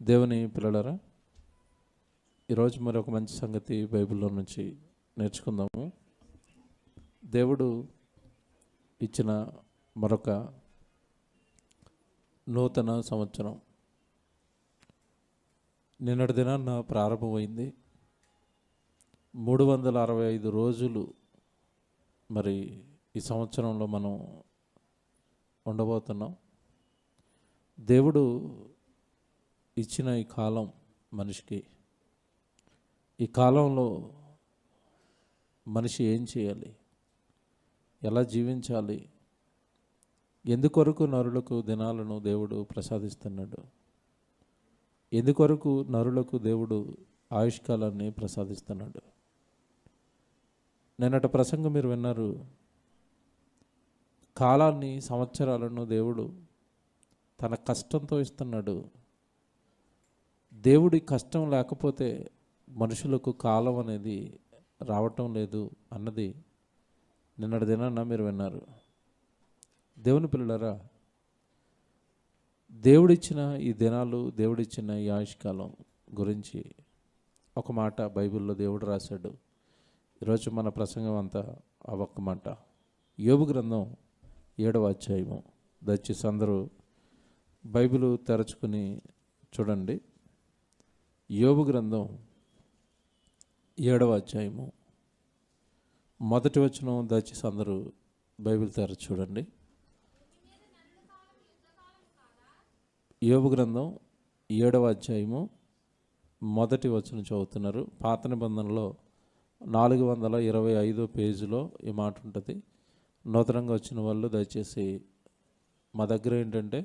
దేవుని పిల్లలారా, ఈరోజు మరి ఒక మంచి సంగతి బైబిల్లో నుంచి నేర్చుకుందాము. దేవుడు ఇచ్చిన మరొక నూతన సంవత్సరం నిన్నటి దినాన్న ప్రారంభమైంది. 365 రోజులు మరి ఈ సంవత్సరంలో మనం ఉండబోతున్నాం. దేవుడు ఇచ్చిన ఈ కాలం మనిషికి, ఈ కాలంలో మనిషి ఏం చేయాలి, ఎలా జీవించాలి, ఎందుకొరకు నరులకు దినాలను దేవుడు ప్రసాదిస్తున్నాడు, ఎందుకొరకు నరులకు దేవుడు ఆయుష్కాలాన్ని ప్రసాదిస్తున్నాడు. నిన్నటి ప్రసంగం మీరు విన్నారు. కాలాన్ని, సంవత్సరాలను దేవుడు తన కష్టంతో ఇస్తున్నాడు. దేవుడి కష్టం లేకపోతే మనుషులకు కాలం అనేది రావటం లేదు అన్నది నిన్నటి దినాన్న మీరు విన్నారు. దేవుని పిల్లలారా, దేవుడిచ్చిన ఈ దినాలు, దేవుడిచ్చిన ఈ ఆయుష్కాలం గురించి ఒక మాట బైబిల్లో దేవుడు రాశాడు. ఈరోజు మన ప్రసంగం అంతా ఆ ఒక్క మాట. యోబు గ్రంథం 7వ అధ్యాయము. దయచేసి అందరూ బైబిల్ తెరచుకుని చూడండి. యోబు గ్రంథం 7వ అధ్యాయము మొదటి వచనం. దయచేసి అందరూ బైబిల్ తెరచి చూడండి. యోబు గ్రంథం 7వ అధ్యాయము మొదటి వచనం చదువుతున్నారు. పాత నిబంధనలో 425 పేజీలో ఈ మాట ఉంటుంది. నూతనంగా వచ్చిన వాళ్ళు దయచేసి, మా దగ్గర ఏంటంటే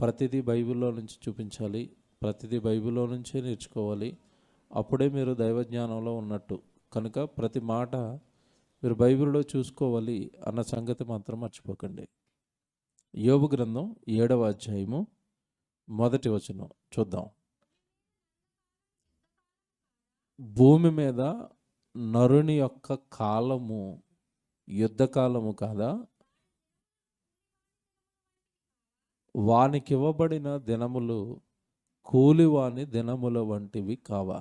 ప్రతిదీ బైబిల్లో నుంచి చూపించాలి, ప్రతిదీ బైబిల్లో నుంచే నేర్చుకోవాలి, అప్పుడే మీరు దైవజ్ఞానంలో ఉన్నట్టు. కనుక ప్రతి మాట మీరు బైబిల్లో చూసుకోవాలి అన్న సంగతి మాత్రం మర్చిపోకండి. యోబు గ్రంథం 7వ అధ్యాయము మొదటి వచనం చూద్దాం. భూమి మీద నరుని యొక్క కాలము యుద్ధకాలము కాదా? వానికి ఇవ్వబడిన దినములు కూలివాని దినముల వంటివి కావా?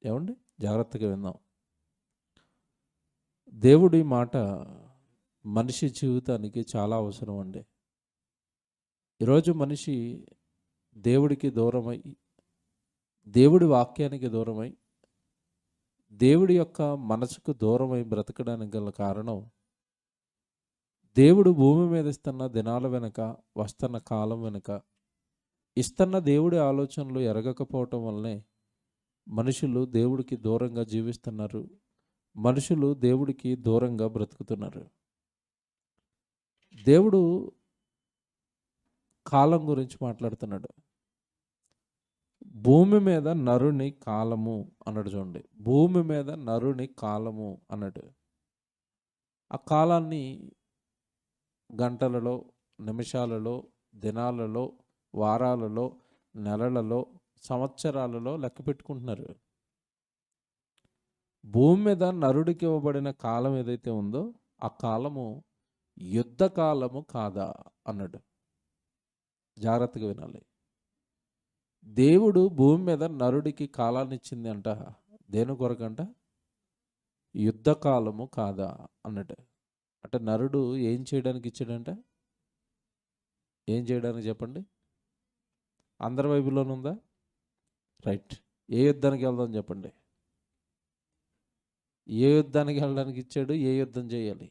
ఏమండి, జాగ్రత్తగా విందాం. దేవుడి మాట మనిషి జీవితానికి చాలా అవసరం అండి. ఈరోజు మనిషి దేవుడికి దూరమై, దేవుడి వాక్యానికి దూరమై, దేవుడి యొక్క మనసుకు దూరమై బ్రతకడానికి గల కారణం, దేవుడు భూమి మీద ఇస్తున్న దినాల వెనుక, వస్తున్న కాలం వెనుక ఇస్తున్న దేవుడి ఆలోచనలు ఎరగకపోవటం వల్లనే మనుషులు దేవుడికి దూరంగా జీవిస్తున్నారు, మనుషులు దేవుడికి దూరంగా బ్రతుకుతున్నారు. దేవుడు కాలం గురించి మాట్లాడుతున్నాడు. భూమి మీద నరుని కాలము అన్నాడు. చూడండి, భూమి మీద నరుని కాలము అన్నాడు. ఆ కాలాన్ని గంటలలో, నిమిషాలలో, దినాలలో, వారాలలో, నెలలలో, సంవత్సరాలలో లెక్క పెట్టుకుంటున్నారు. భూమి మీద నరుడికి ఇవ్వబడిన కాలం ఏదైతే ఉందో ఆ కాలము యుద్ధ కాలము కాదా అన్నాడు. జాగ్రత్తగా వినాలి. దేవుడు భూమి మీద నరుడికి కాలాన్ని ఇచ్చింది అంట. దేని కొరకంట? యుద్ధకాలము కాదా అన్నట్టు. అంటే నరుడు ఏం చేయడానికి ఇచ్చాడంట? ఏం చేయడానికి చెప్పండి? అందరి బైబిల్లోనే ఉందా? రైట్. ఏ యుద్ధానికి వెళ్దాం చెప్పండి. ఏ యుద్ధానికి వెళ్ళడానికి ఇచ్చాడు? ఏ యుద్ధం చేయాలి?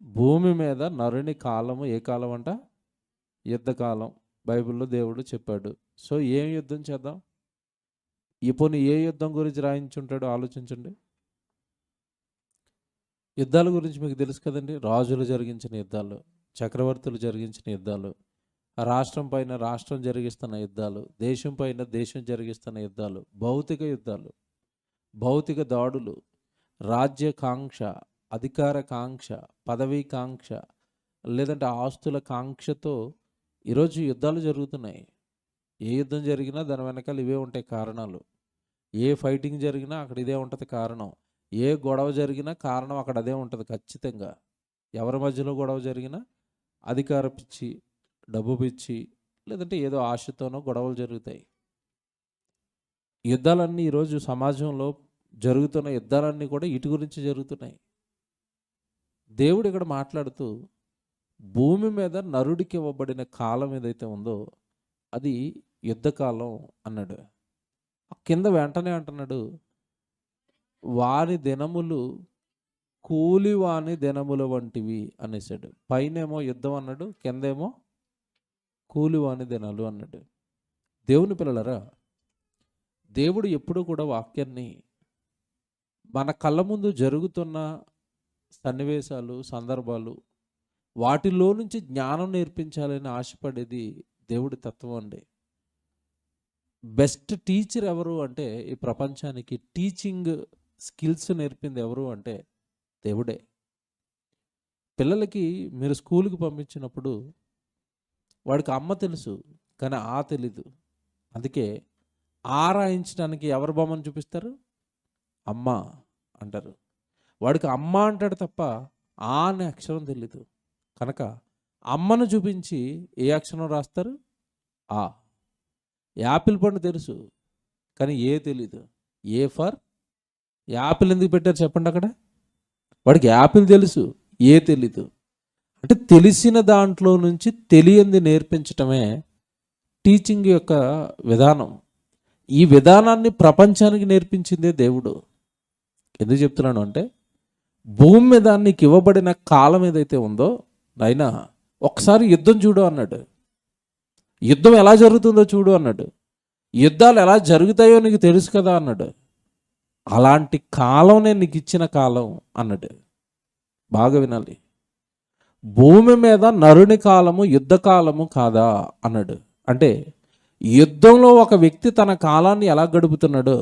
భూమి మీద నరుని కాలము ఏ కాలం అంట? యుద్ధకాలం. బైబిల్లో దేవుడు చెప్పాడు. సో ఏం యుద్ధం చేద్దాం? ఇప్పుడు ఏ యుద్ధం గురించి రాయించుంటాడో ఆలోచించండి. యుద్ధాల గురించి మీకు తెలుసు కదండి. రాజులు జరిగించిన యుద్ధాలు, చక్రవర్తులు జరిగించిన యుద్ధాలు, రాష్ట్రం పైన రాష్ట్రం జరిగిస్తున్న యుద్ధాలు, దేశం పైన దేశం జరిగిస్తున్న యుద్ధాలు, భౌతిక యుద్ధాలు, భౌతిక దాడులు, రాజ్యకాంక్ష, అధికార కాంక్ష, పదవీ కాంక్ష, లేదంటే ఆస్తుల కాంక్షతో ఈరోజు యుద్ధాలు జరుగుతున్నాయి. ఏ యుద్ధం జరిగినా దాని వెనకాల ఇవే ఉంటాయి కారణాలు. ఏ ఫైటింగ్ జరిగినా అక్కడ ఇదే ఉంటుంది కారణం. ఏ గొడవ జరిగినా కారణం అక్కడ అదే ఉంటుంది ఖచ్చితంగా. ఎవరి మధ్యలో గొడవ జరిగినా అధికార పిచ్చి, డబ్బు పిచ్చి, లేదంటే ఏదో ఆశతోనో గొడవలు జరుగుతాయి. యుద్ధాలన్నీ ఈరోజు సమాజంలో జరుగుతున్న యుద్ధాలన్నీ కూడా ఇటు గురించి జరుగుతున్నాయి. దేవుడు ఇక్కడ మాట్లాడుతూ భూమి మీద నరుడికి ఇవ్వబడిన కాలం ఏదైతే ఉందో అది యుద్ధకాలం అన్నాడు. కింద వెంటనే అంటున్నాడు, వాని దినములు కూలివాని దినముల వంటివి అనేసాడు. పైనేమో యుద్ధం అన్నాడు, కిందేమో కూలివాని దినాలు అన్నాడు. దేవుని పిల్లలరా, దేవుడు ఎప్పుడూ కూడా వాక్యాన్ని మన కళ్ళ ముందు జరుగుతున్న సన్నివేశాలు, సందర్భాలు, వాటిలో నుంచి జ్ఞానం నేర్పించాలని ఆశపడేది దేవుడి తత్వం అండి. బెస్ట్ టీచర్ ఎవరు అంటే ఈ ప్రపంచానికి టీచింగ్ స్కిల్స్ నేర్పింది ఎవరు అంటే దేవుడే. పిల్లలకి మీరు స్కూల్కి పంపించినప్పుడు వాడికి అమ్మ తెలుసు కానీ ఆ తెలీదు. అందుకే ఆ రాయించడానికి ఎవరి బొమ్మను చూపిస్తారు? అమ్మ అంటారు. వాడికి అమ్మ అంటాడు తప్ప ఆ అనే అక్షరం తెలీదు. కనుక అమ్మను చూపించి ఏ అక్షరం రాస్తారు? ఆ. యాపిల్ పండు తెలుసు కానీ ఏ తెలీదు. ఏ ఫర్ యాపిల్ ఎందుకు పెట్టారు చెప్పండి అక్కడ? వాడికి యాపిల్ తెలుసు, ఏ తెలీదు. అంటే తెలిసిన దాంట్లో నుంచి తెలియంది నేర్పించటమే టీచింగ్ యొక్క విధానం. ఈ విధానాన్ని ప్రపంచానికి నేర్పించిందే దేవుడు. ఎందుకు చెప్తున్నాను అంటే భూమి మీద నీకు ఇవ్వబడిన కాలం ఏదైతే ఉందో నాయనా ఒకసారి యుద్ధం చూడు అన్నాడు. యుద్ధం ఎలా జరుగుతుందో చూడు అన్నాడు. యుద్ధాలు ఎలా జరుగుతాయో నీకు తెలుసు కదా అన్నాడు. అలాంటి కాలం నేను నీకు ఇచ్చిన కాలం అన్నాడు. బాగా వినాలి. భూమి మీద నరుని కాలము యుద్ధ కాలము కాదా అన్నాడు. అంటే యుద్ధంలో ఒక వ్యక్తి తన కాలాన్ని ఎలా గడుపుతున్నాడో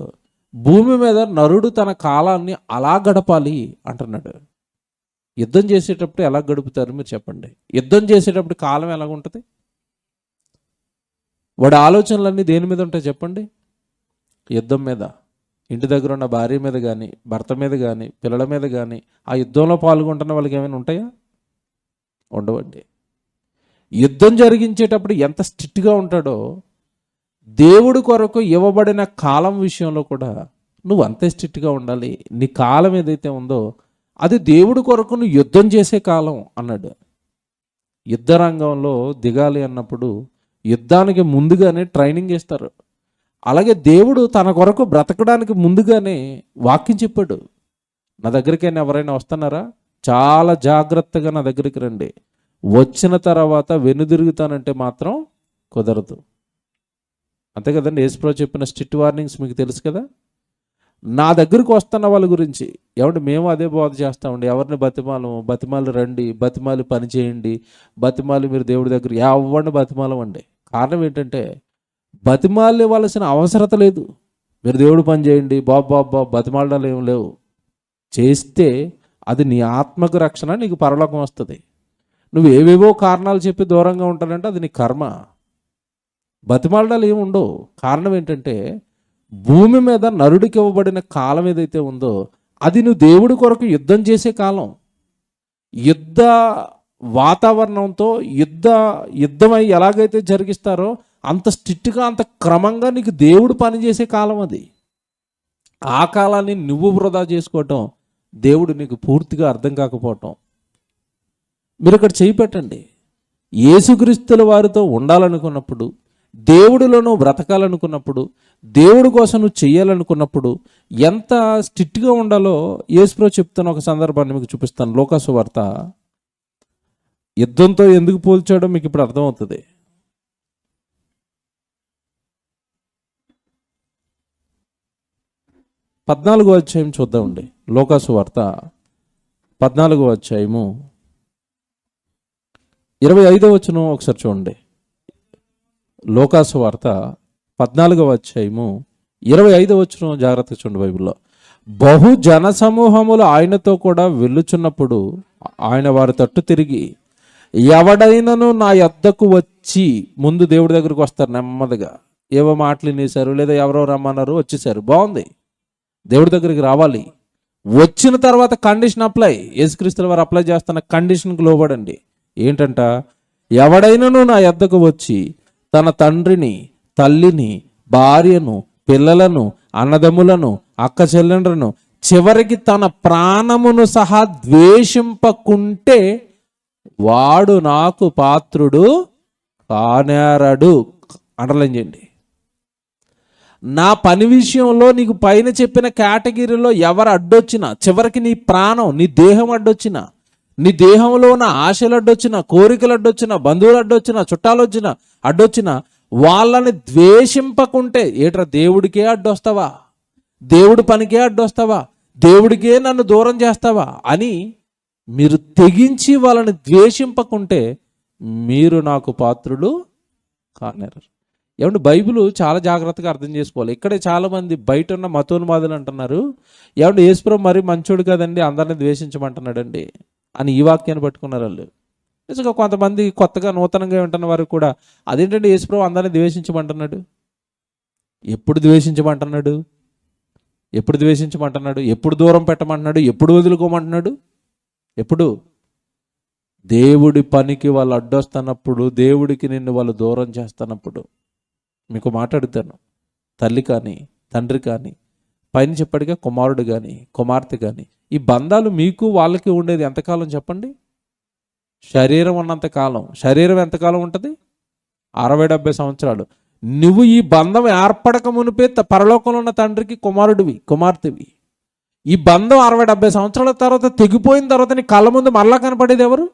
భూమి మీద నరుడు తన కాలాన్ని అలా గడపాలి అంటున్నాడు. యుద్ధం చేసేటప్పుడు ఎలా గడుపుతారు మీరు చెప్పండి? యుద్ధం చేసేటప్పుడు కాలం ఎలా ఉంటుంది? వాడి ఆలోచనలన్నీ దేని మీద ఉంటాయి చెప్పండి? యుద్ధం మీద. ఇంటి దగ్గర ఉన్న భార్య మీద కానీ, భర్త మీద కానీ, పిల్లల మీద కానీ, ఆ యుద్ధంలో పాల్గొంటున్న వాళ్ళకి ఏమైనా ఉంటాయా? ఉండవండి. యుద్ధం జరిగించేటప్పుడు ఎంత స్ట్రిక్ట్గా ఉంటాడో దేవుడి కొరకు ఇవ్వబడిన కాలం విషయంలో కూడా నువ్వు అంతే స్ట్రిక్ట్గా ఉండాలి. నీ కాలం ఏదైతే ఉందో అది దేవుడి కొరకు నువ్వు యుద్ధం చేసే కాలం అన్నాడు. యుద్ధ రంగంలో దిగాలి అన్నప్పుడు యుద్ధానికి ముందుగానే ట్రైనింగ్ ఇస్తారు. అలాగే దేవుడు తన కొరకు బ్రతకడానికి ముందుగానే వాక్యం చెప్పాడు. నా దగ్గరికైనా ఎవరైనా వస్తున్నారా? చాలా జాగ్రత్తగా నా దగ్గరికి రండి. వచ్చిన తర్వాత వెనుదిరుగుతానంటే మాత్రం కుదరదు. అంతే కదండి. యేసుప్రభువు చెప్పిన స్ట్రిక్ట్ వార్నింగ్స్ మీకు తెలుసు కదా. నా దగ్గరకు వస్తున్న వాళ్ళ గురించి ఏమంటే మేము అదే బోధ చేస్తామండి. ఎవరిని బతిమాలు రండి, బతిమాలి పని చేయండి, బతిమాలి మీరు దేవుడి దగ్గర ఎవరిని బతిమాలమండి. కారణం ఏంటంటే బతిమాలి ఇవ్వాల్సిన అవసరత లేదు. మీరు దేవుడు పని చేయండి బాబు బతిమాలడాలు ఏం లేవు. చేస్తే అది నీ ఆత్మకు రక్షణ, నీకు పరలోకం వస్తుంది. నువ్వు ఏవేవో కారణాలు చెప్పి దూరంగా ఉంటానంటే అది నీ కర్మ. బతిమాలడాలు ఏమి ఉండవు. కారణం ఏంటంటే భూమి మీద నరుడికి ఇవ్వబడిన కాలం ఏదైతే ఉందో అది నువ్వు దేవుడి కొరకు యుద్ధం చేసే కాలం. యుద్ధ వాతావరణంతో యుద్ధమై ఎలాగైతే జరిగిస్తారో అంత స్ట్రిక్ట్గా అంత క్రమంగా నీకు దేవుడు పనిచేసే కాలం అది. ఆ కాలాన్ని నువ్వు వృధా చేసుకోవటం దేవుడు నీకు పూర్తిగా అర్థం కాకపోవటం. మీరు ఇక్కడ చేయి పెట్టండి. యేసుక్రీస్తుల వారితో ఉండాలనుకున్నప్పుడు, దేవుడిలో నువ్వు బ్రతకాలనుకున్నప్పుడు, దేవుడి కోసం నువ్వు చెయ్యాలనుకున్నప్పుడు ఎంత స్ట్రిక్ట్గా ఉండాలో యేసుప్రభువు చెప్తున్న ఒక సందర్భాన్ని మీకు చూపిస్తాను. లూకా సువార్త. యుద్ధంతో ఎందుకు పోల్చాడో మీకు ఇప్పుడు అర్థమవుతుంది. పద్నాలుగో అధ్యాయం చూద్దామండి. లూకా సువార్త 14వ అధ్యాయము 25వ వచనం ఒకసారి చూడండి. లూకా సువార్త 14వ అధ్యాయము 25వ వచనం జాగ్రత్తగా చూడండి బైబిల్లో. బహు జన సమూహములు ఆయనతో కూడా వెళ్ళుచున్నప్పుడు ఆయన వారి తట్టు తిరిగి, ఎవడైనను నా యొద్దకు వచ్చి, ముందు దేవుడి దగ్గరకు వస్తారు నెమ్మదిగా. ఏవో మాటలు వినేశారు లేదా ఎవరో రమ్మన్నారు, వచ్చేసారు, బాగుంది. దేవుడి దగ్గరికి రావాలి. వచ్చిన తర్వాత కండిషన్ అప్లై. యేసుక్రీస్తుల వారు అప్లై చేస్తున్న కండిషన్కి లోబడండి. ఏంటంట? ఎవడైనను నా యొద్దకు వచ్చి తన తండ్రిని, తల్లిని, భార్యను, పిల్లలను, అన్నదమ్ములను, అక్క చెల్లెండ్రను, చివరికి తన ప్రాణమును సహా ద్వేషింపకుంటే వాడు నాకు పాత్రుడు కానేరడు. అండర్లైన్ చేయండి. నా పని విషయంలో నీకు పైన చెప్పిన కేటగిరీలో ఎవరు అడ్డొచ్చినా, చివరికి నీ ప్రాణం, నీ దేహం అడ్డొచ్చినా, నీ దేహంలో ఉన్న ఆశలు అడ్డొచ్చినా, కోరికలు అడ్డొచ్చినా, బంధువులు అడ్డొచ్చినా, చుట్టాలు అడ్డొచ్చినా వాళ్ళని ద్వేషింపకుంటే, ఏట్రా దేవుడికే అడ్డొస్తావా, దేవుడి పనికే అడ్డొస్తావా, దేవుడికే నన్ను దూరం చేస్తావా అని మీరు తెగించి వాళ్ళని ద్వేషింపకుంటే మీరు నాకు పాత్రులు కానేరరు. ఏమంటే బైబిల్ చాలా జాగ్రత్తగా అర్థం చేసుకోవాలి. ఇక్కడే చాలామంది బయట ఉన్న మతోన్మాదులు అంటున్నారు, ఏమంటే యేసుప్రభు మరి మంచోడు కదండి, అందరిని ద్వేషించమంటున్నాడండి అని ఈ వాక్యాన్ని పట్టుకున్నారు వాళ్ళు. నిజంగా కొంతమంది కొత్తగా నూతనంగా ఉంటున్న వారు కూడా అదేంటంటే యేసుప్రభు అందరిని ద్వేషించమంటున్నాడు, ఎప్పుడు ద్వేషించమంటున్నాడు, ఎప్పుడు ద్వేషించమంటున్నాడు, ఎప్పుడు దూరం పెట్టమంటున్నాడు, ఎప్పుడు వదులుకోమంటున్నాడు, ఎప్పుడు దేవుడి పనికి వాళ్ళు అడ్డొస్తున్నప్పుడు, దేవుడికి నిన్ను వాళ్ళు దూరం చేస్తున్నప్పుడు. మీకు మాట్లాడుతాను, తల్లి కానీ తండ్రి కానీ పైన చెప్పాడుగా కుమారుడు కానీ కుమార్తె కానీ, ఈ బంధాలు మీకు వాళ్ళకి ఉండేది ఎంతకాలం చెప్పండి? శరీరం ఉన్నంతకాలం. శరీరం ఎంతకాలం ఉంటుంది? 60-70 సంవత్సరాలు. నువ్వు ఈ బంధం ఏర్పడక మునిపే పరలోకంలో ఉన్న తండ్రికి కుమారుడివి, కుమార్తెవి. ఈ బంధం 60-70 సంవత్సరాల తర్వాత తెగిపోయిన తర్వాత నీ కళ్ళ ముందు మరలా కనపడేది ఎవరు?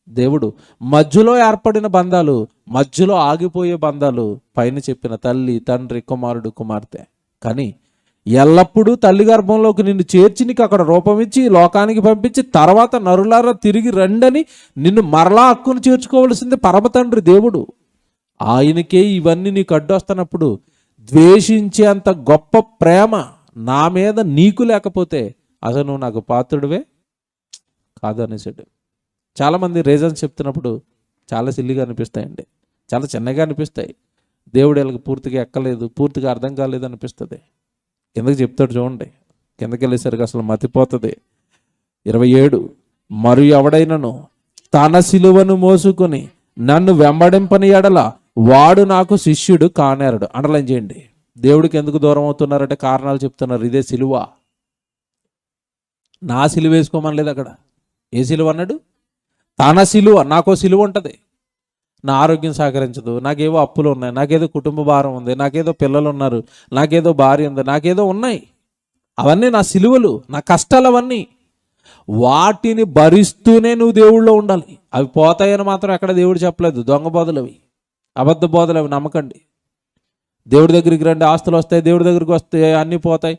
దేవుడు. మధ్యలో ఏర్పడిన బంధాలు, మధ్యలో ఆగిపోయే బంధాలు పైన చెప్పిన తల్లి, తండ్రి, కుమారుడు, కుమార్తె. కానీ ఎల్లప్పుడూ తల్లి గర్భంలోకి నిన్ను చేర్చి నీకు అక్కడ రూపం ఇచ్చి లోకానికి పంపించి తర్వాత నరులారా తిరిగి రండని నిన్ను మరలా హక్కును చేర్చుకోవలసింది పరమ తండ్రి దేవుడు. ఆయనకే ఇవన్నీ నీకు అడ్డొస్తున్నప్పుడు ద్వేషించేంత గొప్ప ప్రేమ నా మీద నీకు లేకపోతే అసలు నువ్వు నాకు పాత్రుడివే కాదు అనేసాడు. చాలామంది రీజన్స్ చెప్తున్నప్పుడు చాలా సిల్లిగా అనిపిస్తాయండి, చాలా చిన్నగా అనిపిస్తాయి. దేవుడు వీళ్ళకి పూర్తిగా ఎక్కలేదు, పూర్తిగా అర్థం కాలేదు అనిపిస్తుంది. కిందకి చెప్తాడు చూడండి, కిందకి వెళ్ళేసరికి అసలు మతిపోతుంది. 27 మరియు ఎవడైనను తన సిలువను మోసుకొని నన్ను వెంబడింపని ఎడల వాడు నాకు శిష్యుడు కానేరడు. అండర్లైన్ చేయండి. దేవుడికి ఎందుకు దూరం అవుతున్నారంటే కారణాలు చెప్తున్నారు. ఇదే సిలువ. నా సిలువ వేసుకోమని లేదు అక్కడ. ఏ సిలువ అన్నాడు? తన సిలువ. నాకో సిలువ ఉంటుంది, నా ఆరోగ్యం సహకరించదు, నాకేవో అప్పులు ఉన్నాయి, నాకేదో కుటుంబ భారం ఉంది, నాకేదో పిల్లలు ఉన్నారు, నాకేదో భార్య ఉంది, నాకేదో ఉన్నాయి. అవన్నీ నా సిలువలు, నా కష్టాలు అవన్నీ. వాటిని భరిస్తూనే నువ్వు దేవుళ్ళో ఉండాలి. అవి పోతాయని మాత్రం ఎక్కడ దేవుడు చెప్పలేదు. దొంగ బోధలు అవి, అబద్ధ బోధలు అవి నమ్మకండి. దేవుడి దగ్గరికి రండి, ఆస్తులు వస్తాయి, దేవుడి దగ్గరికి వస్తాయి, అన్నీ పోతాయి.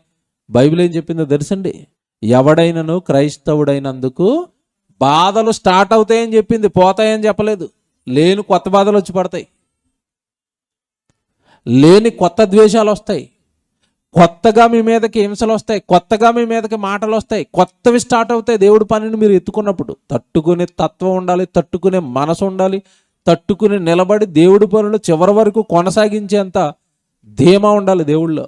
బైబిల్ ఏం చెప్పిందో తెలుసండి? ఎవడైనను క్రైస్తవుడైనందుకు బాధలు స్టార్ట్ అవుతాయని చెప్పింది, పోతాయని చెప్పలేదు. లేని కొత్త బాధలు వచ్చి పడతాయి, లేని కొత్త ద్వేషాలు వస్తాయి, కొత్తగా మీ మీదకి హింసలు వస్తాయి, కొత్తగా మీ మీదకి మాటలు వస్తాయి, కొత్తవి స్టార్ట్ అవుతాయి. దేవుడి పనిని మీరు ఎత్తుకున్నప్పుడు తట్టుకునే తత్వం ఉండాలి, తట్టుకునే మనసు ఉండాలి, తట్టుకుని నిలబడి దేవుడి పనులు చివరి వరకు కొనసాగించేంత ధీమా ఉండాలి దేవుళ్ళో.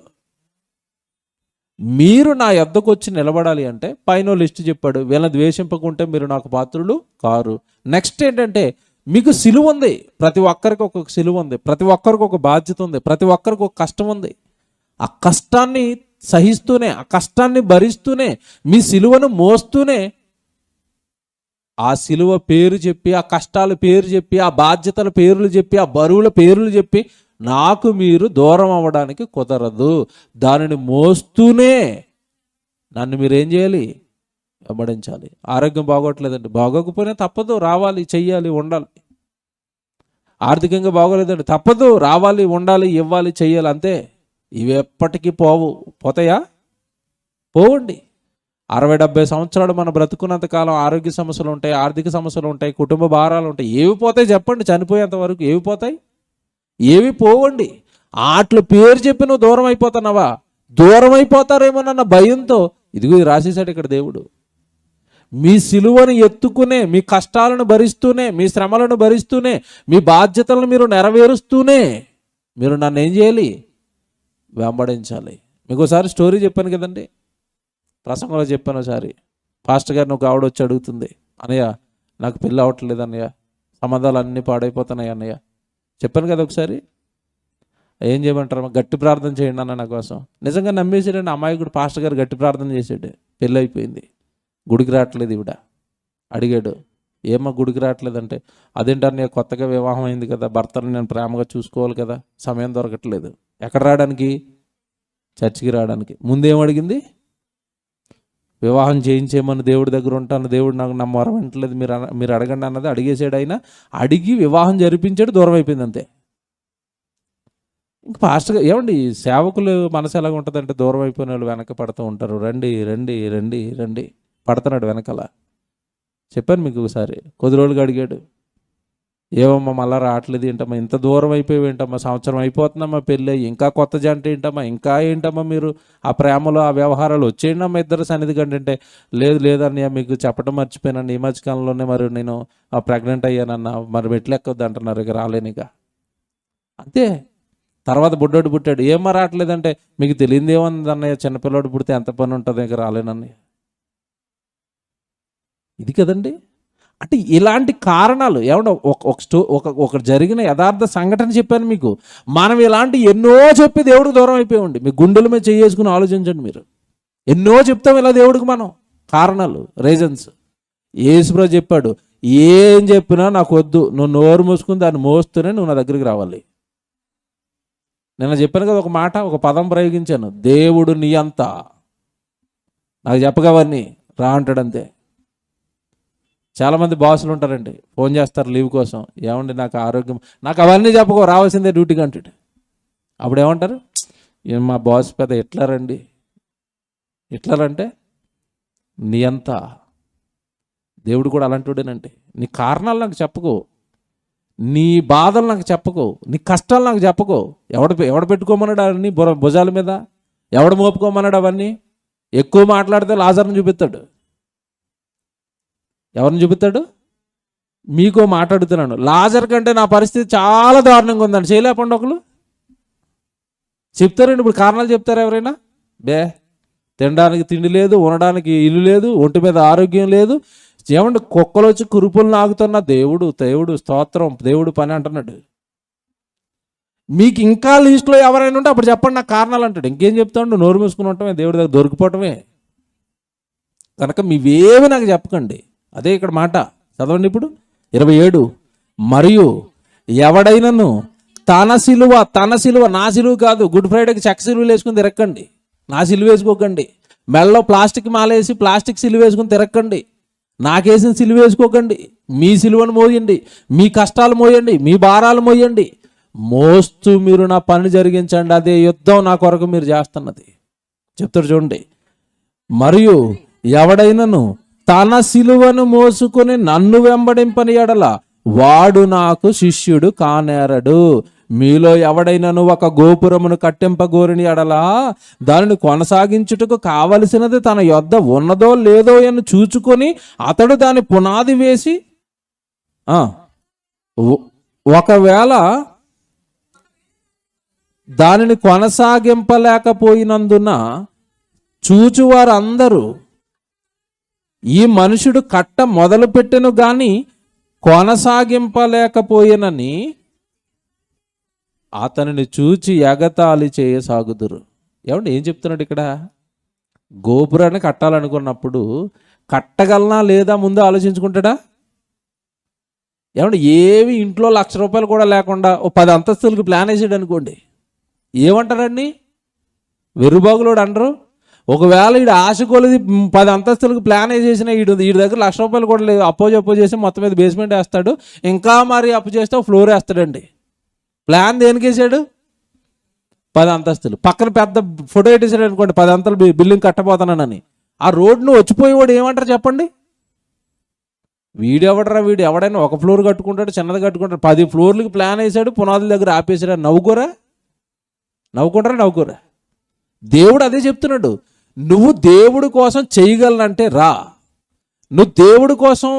మీరు నా యొద్దకు వచ్చి నిలబడాలి అంటే పైన లిస్ట్ చెప్పాడు, వీళ్ళని ద్వేషింపకుంటే మీరు నాకు పాత్రులు కారు. నెక్స్ట్ ఏంటంటే మీకు సిలువ ఉంది. ప్రతి ఒక్కరికి ఒక సిలువ ఉంది, ప్రతి ఒక్కరికి ఒక బాధ్యత ఉంది, ప్రతి ఒక్కరికి ఒక కష్టం ఉంది. ఆ కష్టాన్ని సహిస్తూనే, ఆ కష్టాన్ని భరిస్తూనే, మీ సిలువను మోస్తూనే, ఆ సిలువ పేరు చెప్పి, ఆ కష్టాల పేరు చెప్పి, ఆ బాధ్యతల పేర్లు చెప్పి, ఆ బరువుల పేర్లు చెప్పి నాకు మీరు దూరం అవ్వడానికి కుదరదు. దానిని మోస్తూనే నన్ను మీరేం చేయాలి? వెంబడించాలి. ఆరోగ్యం బాగోట్లేదండి, బాగోకపోయినా తప్పదు, రావాలి, చెయ్యాలి, ఉండాలి. ఆర్థికంగా బాగోలేదండి, తప్పదు, రావాలి, ఉండాలి, ఇవ్వాలి, చెయ్యాలి, అంతే. ఇవి ఎప్పటికీ పోతాయా? పోవండి. 60-70 సంవత్సరాలు మనం బ్రతుకున్నంతకాలం ఆరోగ్య సమస్యలు ఉంటాయి, ఆర్థిక సమస్యలు ఉంటాయి, కుటుంబ భారాలు ఉంటాయి. ఏవి పోతాయి చెప్పండి? చనిపోయేంత వరకు ఏవి పోతాయి? ఏవి పోవండి. ఆటలు పేరు చెప్పి నువ్వు దూరం అయిపోతున్నావా? దూరం అయిపోతారేమోనన్న భయంతో ఇదిగో ఇది రాసేసాడు ఇక్కడ దేవుడు. మీ సిలువను ఎత్తుకునే, మీ కష్టాలను భరిస్తూనే, మీ శ్రమలను భరిస్తూనే, మీ బాధ్యతలను మీరు నెరవేరుస్తూనే మీరు నన్ను ఏం చేయాలి? వెంబడించాలి. మీకు ఒకసారి స్టోరీ చెప్పాను కదండి, ప్రసంగంలో చెప్పాను ఒకసారి. పాస్టర్ గారిని ఒక ఆవిడ వచ్చి అడుగుతుంది, అన్నయ్య నాకు పెళ్ళి అవ్వట్లేదు అన్నయ్య, సంబంధాలు అన్నీ పాడైపోతున్నాయి అన్నయ్య. చెప్పాను కదా ఒకసారి. ఏం చేయమంటారు? గట్టి ప్రార్థన చేయండి అన్న నా కోసం. నిజంగా నమ్మేసాడండి. అమాయకుడు పాస్టర్ గారు గట్టి ప్రార్థన చేసాడు. పెళ్ళి అయిపోయింది, గుడికి రావట్లేదు. ఈవిడ అడిగాడు, ఏమ్మా గుడికి రావట్లేదంటే, అదేంటన్నయ్య కొత్తగా వివాహం అయింది కదా, భర్తను నేను ప్రేమగా చూసుకోవాలి కదా, సమయం దొరకట్లేదు. ఎక్కడ రావడానికి? చర్చికి రావడానికి. ముందేం అడిగింది? వివాహం చేయించేమని దేవుడి దగ్గర ఉంటాను, దేవుడు నాకు నా మొర వింటలేదు, మీరు అడగండి అన్నది అడిగేసాడు. ఆయన అడిగి వివాహం జరిపించాడు, దూరం అయిపోయింది అంతే. ఇంక పాస్టర్ ఏమండి, సేవకులు మనసు ఎలాగ ఉంటుందంటే దూరం అయిపోయిన వాళ్ళు వెనక పడుతూ ఉంటారు. రండి రండి రండి రండి పడుతున్నాడు వెనకాల. చెప్పాను మీకు ఒకసారి. కొద్ది రోజులుగా అడిగాడు, ఏమమ్మా మళ్ళా రావట్లేదు ఏంటమ్మా, ఇంత దూరం అయిపోయి ఏంటమ్మా, సంవత్సరం అయిపోతుందమ్మా పెళ్ళి, ఇంకా కొత్త జంట ఏంటమ్మా, ఇంకా ఏంటమ్మా మీరు ఆ ప్రేమలో ఆ వ్యవహారాలు వచ్చేయండి అమ్మా ఇద్దరు సన్నిధి కంటే. లేదు లేదన్నయ్య మీకు చెప్పడం మర్చిపోయానండి, ఈ మధ్యకాలంలోనే మరి నేను ప్రెగ్నెంట్ అయ్యానన్నా, మరి మెట్లు ఎక్కొద్దు అంటున్నారు, ఇక రాలేనిక అంతే. తర్వాత బుడ్డోడు పుట్టాడు, ఏమో రావట్లేదంటే, మీకు తెలియదు ఏముంది అన్నయ్య, చిన్నపిల్లోడు పుడితే ఎంత పని ఉంటుంది, ఇక రాలేనన్నయ్య. ఇది కదండి. అంటే ఇలాంటి కారణాలు ఏమన్నా ఒక జరిగిన యథార్థ సంఘటన చెప్పాను మీకు. మనం ఇలాంటి ఎన్నో చెప్పి దేవుడికి దూరం అయిపోయామండి. మీ గుండెల మీద చేసుకుని ఆలోచించండి మీరు. ఎన్నో చెప్తాం ఇలా దేవుడికి మనం కారణాలు, రీజన్స్. యేసుప్రభు చెప్పాడు, ఏం చెప్పినా నాకు వద్దు, నువ్వు నోరు మూసుకుని దాన్ని మోస్తూనే నువ్వు నా దగ్గరికి రావాలి. నిన్న చెప్పాను కదా ఒక మాట, ఒక పదం ప్రయోగించాను, దేవుడు నీ అంతా. నాకు చెప్పగవన్నీ రా అంటాడంతే. చాలామంది బాసులు ఉంటారండి, ఫోన్ చేస్తారు లీవ్ కోసం, ఏమండి నాకు ఆరోగ్యం, నాకు అవన్నీ చెప్పకో, రావాల్సిందే డ్యూటీకి అంటాడు. అప్పుడు ఏమంటారు, మా బాస్ పెద్ద ఎట్లారండి, ఎట్లారంటే నీ అంతా. దేవుడు కూడా అలాంటివాడేనండి. నీ కారణాలు నాకు చెప్పుకో, నీ బాధలు నాకు చెప్పుకో, నీ కష్టాలు నాకు చెప్పుకో. ఎవడ పెట్టుకోమన్నాడు అవన్నీ భుజాల మీద, ఎవడ మోపుకోమన్నాడు అవన్నీ. ఎక్కువ మాట్లాడితే లాజర్ని చూపిస్తాడు. ఎవరిని చూపిస్తాడు? మీకో మాట్లాడుతున్నాను, లాజర్ కంటే నా పరిస్థితి చాలా దారుణంగా ఉందండి, చేయలేపండి ఒకరు చెప్తారండి. ఇప్పుడు కారణాలు చెప్తారు ఎవరైనా? తినడానికి తిండి లేదు, ఉండడానికి ఇల్లు లేదు, ఒంటి మీద ఆరోగ్యం లేదు. ఏమండి, కుక్కలు వచ్చి కురుపులు నాగుతున్న దేవుడు స్తోత్రం, దేవుడు పని అంటున్నాడు. మీకు ఇంకా లిస్టులో ఎవరైనా ఉంటే అప్పుడు చెప్పండి నాకు కారణాలు అంటాడు. ఇంకేం చెప్తాడు? నోరు మూసుకుని ఉండటమే, దేవుడి దగ్గర దొరికిపోవటమే. కనుక మీవేమి నాకు చెప్పకండి. అదే ఇక్కడ మాట చదవండి ఇప్పుడు 27. మరియు ఎవడైనను తన సిలువ నా సిలువ కాదు, గుడ్ ఫ్రైడేకి చెక్క సిలువలు వేసుకుని తిరక్కండి, నా సిలువ వేసుకోకండి. మెడలో ప్లాస్టిక్ మాలేసి ప్లాస్టిక్ సిలువ వేసుకుని తిరక్కండి, నాకేసిన సిలువ వేసుకోకండి. మీ సిలువను మోయండి, మీ కష్టాలు మోయండి, మీ భారాలు మోయండి, మోస్తూ మీరు నా పని జరిగించండి. అదే యుద్ధం నా కొరకు మీరు చేస్తున్నది. చెప్తారు చూడండి. మరియు ఎవడైనను తన సిలువను మోసుకొని నన్ను వెంబడింపని ఎడల వాడు నాకు శిష్యుడు కానేరడు. మీలో ఎవడైనను ఒక గోపురమును కట్టింపగోరిని ఎడల దానిని కొనసాగించుటకు కావలసినది తన యొద్ద ఉన్నదో లేదో అని చూచుకొని అతడు దాని పునాది వేసి, ఒకవేళ దానిని కొనసాగింపలేకపోయినందున చూచువారు అందరూ ఈ మనుషుడు కట్ట మొదలు పెట్టెను గాని కొనసాగింపలేకపోయినని అతనిని చూచి ఎగతాళి చేయసాగుదురు. ఏమంటే ఏం చెప్తున్నాడు ఇక్కడ? గోపురాన్ని కట్టాలనుకున్నప్పుడు కట్టగలనా లేదా ముందు ఆలోచించుకుంటాడా? ఏమంటే ఏవి ఇంట్లో ₹1,00,000 కూడా లేకుండా ఓ 10 అంతస్తులకు ప్లాన్ వేసాడు అనుకోండి, ఏమంటారండి? వెర్రుబాగులోడు అనరు. ఒకవేళ ఈడు ఆశ కొలిది 10 అంతస్తులకు ప్లాన్ వేసేసిన వీడి దగ్గర ₹1,00,000 కూడా లేదు, అప్పో చేసి మొత్తం మీద బేస్మెంట్ వేస్తాడు, ఇంకా మరి అప్పు చేస్తే ఫ్లోర్ వేస్తాడండి. ప్లాన్ దేనికి వేసాడు? 10 అంతస్తులు. పక్కన పెద్ద ఫోటో పెట్టేసాడు అనుకోండి, 10 అంతలు బిల్డింగ్ కట్టబోతానని. ఆ రోడ్ను వచ్చిపోయేవాడు ఏమంటారు చెప్పండి? వీడు ఎవడైనా ఒక ఫ్లోర్ కట్టుకుంటాడు, చిన్నది కట్టుకుంటాడు. 10 ఫ్లోర్లకి ప్లాన్ వేసాడు, పునాదుల దగ్గర ఆపేసాడు. నవ్వుకోరా? దేవుడు అదే చెప్తున్నాడు, నువ్వు దేవుడి కోసం చేయగలనంటే రా, నువ్వు దేవుడి కోసం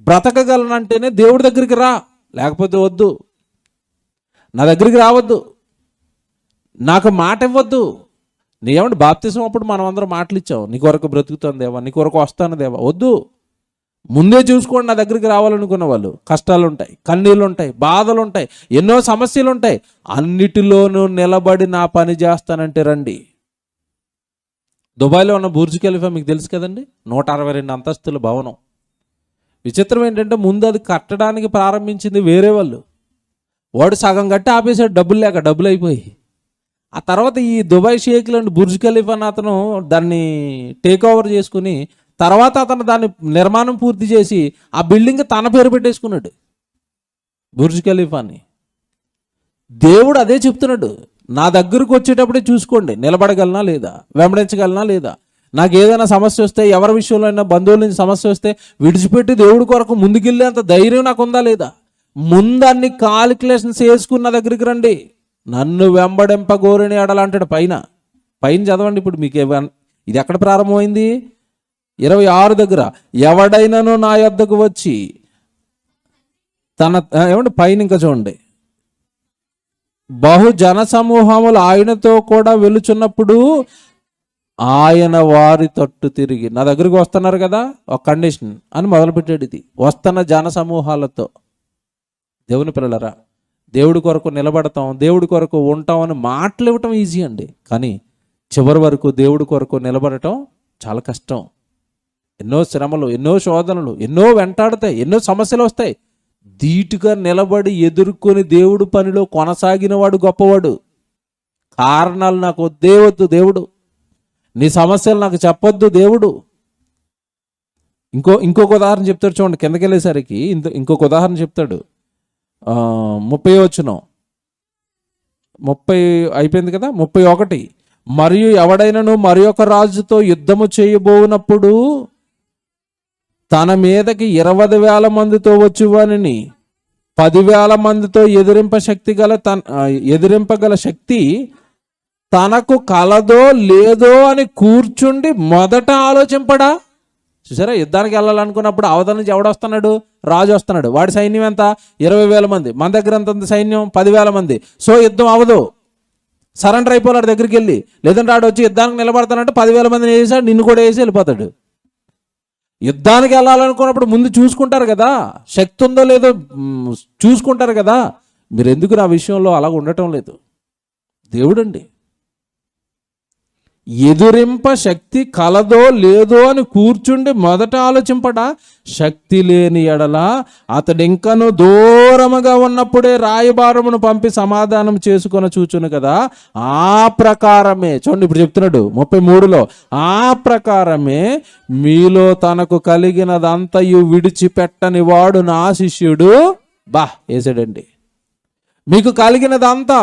బ్రతకగలనంటేనే దేవుడి దగ్గరికి రా, లేకపోతే వద్దు. నా దగ్గరికి రావద్దు, నాకు మాట ఇవ్వద్దు. నీకేమంటే బాప్తిసం అప్పుడు మనం అందరం మాటలు ఇచ్చాం, నీ కొరకు బ్రతుకుతాను దేవా, నీ కొరకు వస్తాను దేవా. వద్దు, ముందే చూసుకోండి. నా దగ్గరికి రావాలనుకున్న వాళ్ళు కష్టాలు ఉంటాయి, కన్నీళ్ళు ఉంటాయి, బాధలు ఉంటాయి, ఎన్నో సమస్యలు ఉంటాయి. అన్నిటిలోనూ నిలబడి నా పని చేస్తానంటే రండి. దుబాయ్లో ఉన్న బుర్జ్ ఖలీఫా మీకు తెలుసు కదండి, 162 అంతస్తుల భవనం. విచిత్రం ఏంటంటే ముందు అది కట్టడానికి ప్రారంభించింది వేరే వాళ్ళు. వాడు సగం కట్టి ఆపేసాడు, డబ్బులు లేక, డబ్బులు అయిపోయి. ఆ తర్వాత ఈ దుబాయ్ షేక్లు అండ్ బుర్జ్ ఖలీఫా అతను దాన్ని టేక్ ఓవర్ చేసుకుని తర్వాత అతను దాన్ని నిర్మాణం పూర్తి చేసి ఆ బిల్డింగ్ తన పేరు పెట్టేసుకున్నాడు, బుర్జ్ ఖలీఫాని. దేవుడు అదే చెప్తున్నాడు, నా దగ్గరకు వచ్చేటప్పుడే చూసుకోండి నిలబడగలనా లేదా, వెంబడించగలనా లేదా. నాకు ఏదైనా సమస్య వస్తే, ఎవరి విషయంలో అయినా బంధువుల నుంచి సమస్య వస్తే విడిచిపెట్టి దేవుడి కొరకు ముందుకెళ్ళేంత ధైర్యం నాకు ఉందా లేదా. ముందన్ని కాలిక్యులేషన్స్ వేసుకున్న నా దగ్గరికి రండి. నన్ను వెంబడింపగోరిని ఎడలంటాడు. పైన చదవండి. ఇప్పుడు మీకు ఇది ఎక్కడ ప్రారంభమైంది? 26 దగ్గర, ఎవడైనాను నా యొద్దకు వచ్చి ఏమంటే పైన ఇంకా చూడండి, బహు జన సమూహములు ఆయనతో కూడా వెళుచున్నప్పుడు ఆయన వారి తట్టు తిరిగి, నా దగ్గరికి వస్తున్నారు కదా, ఒక కండిషన్ అని మొదలుపెట్టాడు. ఇది వస్తున్న జన సమూహాలతో. దేవుని పిల్లలరా, దేవుడి కొరకు నిలబడతాం, దేవుడి కొరకు ఉంటాం అని మాటలు ఇవ్వటం ఈజీ అండి, కానీ చివరి వరకు దేవుడి కొరకు నిలబడటం చాలా కష్టం. ఎన్నో శ్రమలు, ఎన్నో శోధనలు, ఎన్నో వెంటాడతాయి, ఎన్నో సమస్యలు వస్తాయి. ధీటుగా నిలబడి ఎదుర్కొని దేవుడు పనిలో కొనసాగిన వాడు గొప్పవాడు. కారణాలు నాకు వద్దే వద్దు దేవుడు, నీ సమస్యలు నాకు చెప్పొద్దు దేవుడు. ఇంకొక ఉదాహరణ చెప్తాడు చూడండి, కిందకి వెళ్ళేసరికి ఇంకొక ఉదాహరణ చెప్తాడు. 30 వచనం, 30 అయిపోయింది కదా, 31. మరియు ఎవడైనను మరి ఒక రాజుతో యుద్ధము చేయబోనప్పుడు తన మీదకి 20,000 మందితో వచ్చువానిని 10,000 మందితో ఎదిరింపగల శక్తి తనకు కలదో లేదో అని కూర్చుండి మొదట ఆలోచింపడా. చూసారా, యుద్ధానికి వెళ్ళాలనుకున్నప్పుడు అవతల నుంచి ఎవడొస్తున్నాడు? రాజు వస్తున్నాడు. వాడి సైన్యం ఎంత? 20,000 మంది. మన దగ్గర ఎంత సైన్యం? 10,000 మంది. సో యుద్ధం అవ్వదు, సరెండర్ అయిపోవాడు దగ్గరికి వెళ్ళి. లేదంటే ఆడు వచ్చి యుద్ధానికి నిలబడతానంటే 10,000 మందిని వేసాడు, నిన్ను కూడా వేసి వెళ్ళిపోతాడు. యుద్ధానికి వెళ్ళాలనుకున్నప్పుడు ముందు చూసుకుంటారు కదా, శక్తి ఉందో లేదో చూసుకుంటారు కదా. మీరు ఎందుకు నా విషయంలో అలా ఉండటం లేదు? దేవుడండి, ఎదురింప శక్తి కలదో లేదో అని కూర్చుండి మొదట ఆలోచింపడా. శక్తి లేని ఎడల అతడు ఇంకను దూరముగా ఉన్నప్పుడే రాయబారమును పంపి సమాధానం చేసుకొని చూచును కదా. ఆ ప్రకారమే చూడండి, ఇప్పుడు చెప్తున్నాడు 33లో, ఆ ప్రకారమే మీలో తనకు కలిగినదంతయు విడిచిపెట్టని వాడు నా శిష్యుడు. వేసాడండి. మీకు కలిగినదంతా,